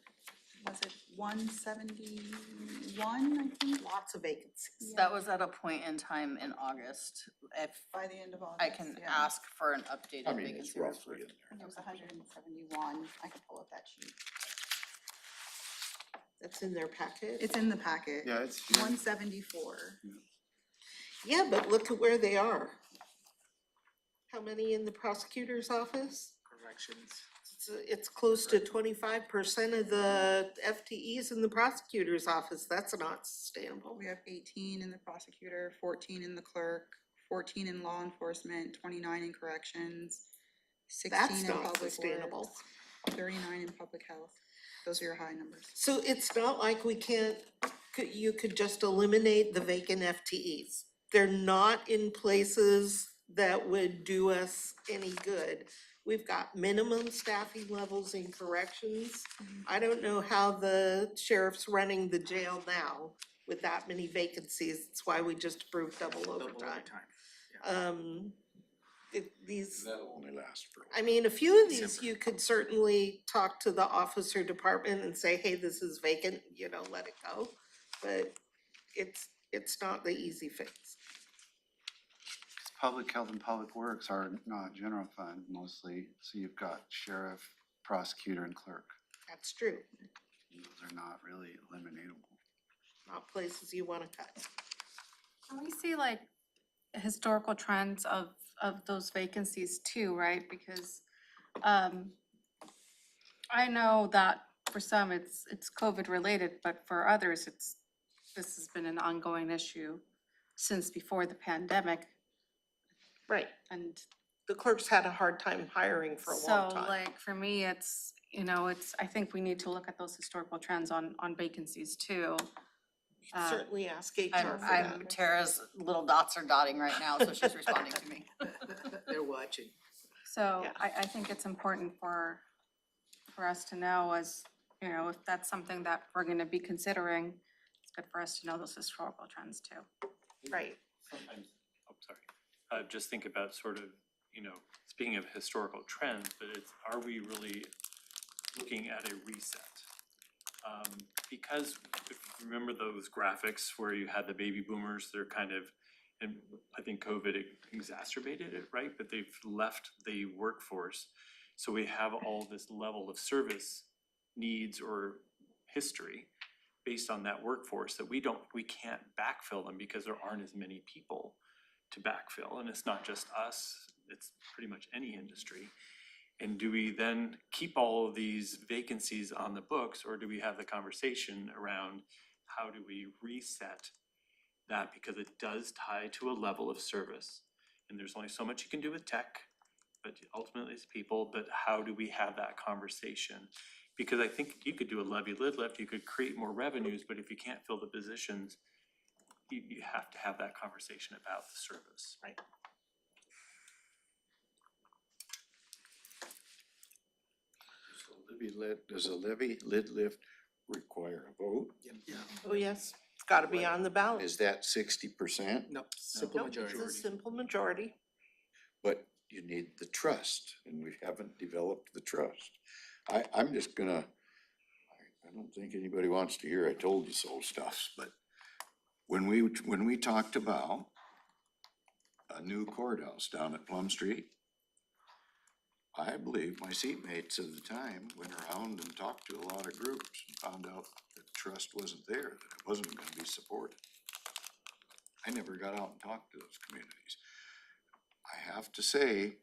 Was it 171, I think, lots of vacancies. That was at a point in time in August. If by the end of August? I can yeah. ask for an I updated mean, it's vacancy roughly report. in there. It was 171, I could pull up that sheet. That's in their packet. It's in the packet. Yeah, it's here. 174. Yeah, but look at where they are. How many in the prosecutor's office? Corrections. It's close to 25% of the FTEs in the prosecutor's office. That's not sustainable. We have 18 in the prosecutor, 14 in the clerk, 14 in law enforcement, 29 in corrections, 16 That's in not public sustainable. works, 39 in public health. Those are your high numbers. So it's not like we can't, you could just eliminate the vacant FTEs. They're not in places that would do us any good. We've got minimum staffing levels in corrections. I don't know how the sheriff's running the jail now with that many vacancies. That's why we just approved double Double overtime. overtime. These, That'll only last for. I mean, a few of these, December. you could certainly talk to the officer department and say, hey, this is vacant, you know, let it go. But it's not the easy fix. Public health and public works are not general fund mostly, so you've got sheriff, prosecutor, and clerk. That's true. Those are not really eliminatable. Not places you wanna cut. Can we see like historical trends of those vacancies too, right? Because I know that for some it's COVID related, but for others this has been an ongoing issue since before the pandemic. Right. And The clerk's had a hard time hiring for a long so time. like for me, it's, you know, I think we need to look at those historical trends on vacancies too. You can Certainly ask HR I'm, for I'm, that. Tara's little dots are dotting right now, so she's responding to me. They're watching. So Yeah. I think it's important for us to know as, you know, if that's something that we're gonna be considering, it's good for us to know those historical trends too. Right. Sometimes, oh, sorry, just think about sort of, you know, speaking of historical trends, but it's, are we really looking at a reset? Because if you remember those graphics where you had the baby boomers, they're kind of, and I think COVID exacerbated it, right? But they've left the workforce. So we have all this level of service needs or history based on that workforce that we can't backfill them because there aren't as many people to backfill. And it's not just us, it's pretty much any industry. And do we then keep all of these vacancies on the books, or do we have the conversation around how do we reset that? Because it does tie to a level of service. And there's only so much you can do with tech, but ultimately it's people, but how do we have that conversation? Because I think you could do a levy lid lift, you could create more revenues, but if you can't fill the positions, you have to have that conversation about the service. Right. Does a levy lid lift require a vote? Oh, yes. It's gotta be on the ballot. Is that 60%? No, simple Nope, it's majority. a simple majority. But you need the trust, and we haven't developed the trust. I'm just gonna, I don't think anybody wants to hear I told you so stuff, but when we talked about a new courthouse down at Plum Street, I believe my seatmates at the time went around and talked to a lot of groups and found out that trust wasn't there, that it wasn't gonna be supported. I never got out and talked to those communities. I have to say,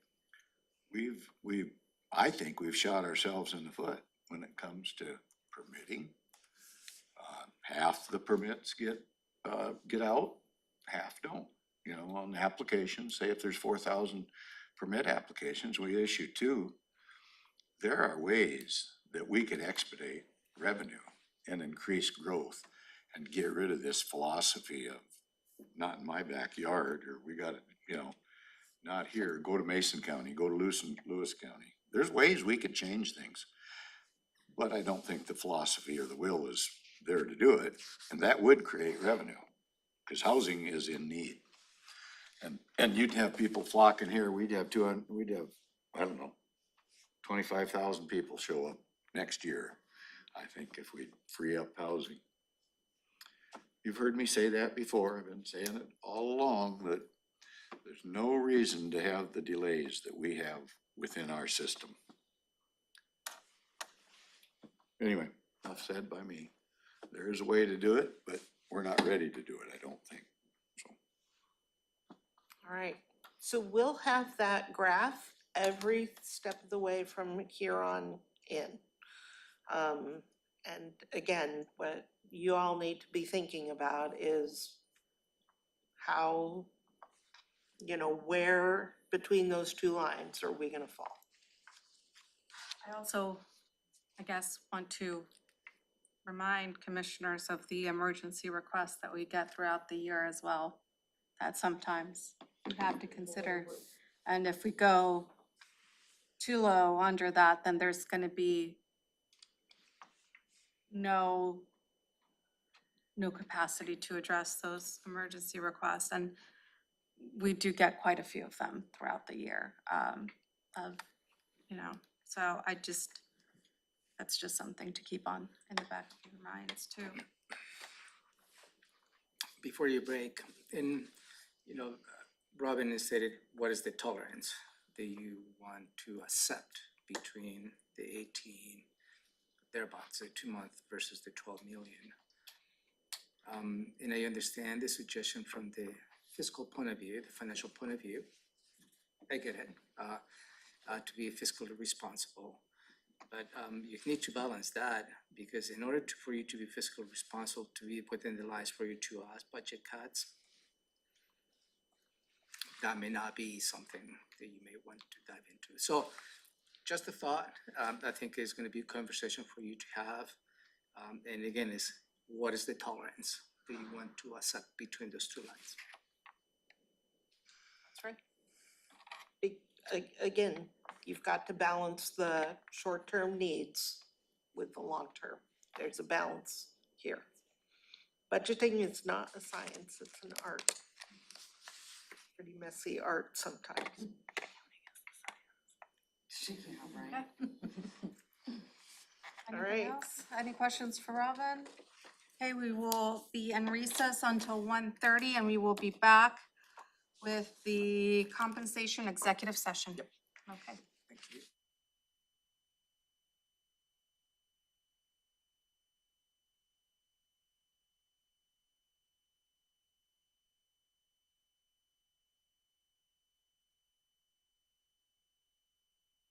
I think we've shot ourselves in the foot when it comes to permitting. Half the permits get out, half don't. You know, on the application, say if there's 4,000 permit applications, we issue 2. There are ways that we could expedite revenue and increase growth and get rid of this philosophy of not in my backyard, or we got, you know, not here, go to Mason County, go to Lewis County. There's ways we could change things. But I don't think the philosophy or the will is there to do it, and that would create revenue, because housing is in need. And you'd have people flocking here, we'd have, I don't know, 25,000 people show up next year, I think, if we free up housing. You've heard me say that before, I've been saying it all along, that there's no reason to have the delays that we have within our system. Anyway, enough said by me. there is a way to do it, but we're not ready to do it, I don't think, so. All right, so we'll have that graph every step of the way from here on in. And again, what you all need to be thinking about is how, where between those two lines are we gonna fall? I also, I guess, want to remind commissioners of the emergency requests that we get throughout the year as well, that sometimes we have to consider. And if we go too low under that, then there's gonna be no capacity to address those emergency requests. And we do get quite a few of them throughout the year, so that's just something to keep on in the back of your minds too. Before you break, and, Robin has stated, what is the tolerance that you want to accept between the 18, thereabouts, the 2-month versus the 12 million? And I understand the suggestion from the fiscal point of view, the financial point of view. I get it, to be fiscally responsible. But you need to balance that, because in order for you to be fiscally responsible, to be within the lines for you to ask budget cuts, that may not be something that you may want to dive into. So just a thought, I think is gonna be a conversation for you to have. And again, is what is the tolerance that you want to accept between those two lines? That's right. Again, you've got to balance the short-term needs with the long-term. There's a balance here. Budgeting is not a science, it's an art. Pretty messy art sometimes. All right. Anything else? Any questions for Robin? Okay, we will be in recess until 1:30, and we will be back with the compensation executive session. Okay. Thank you.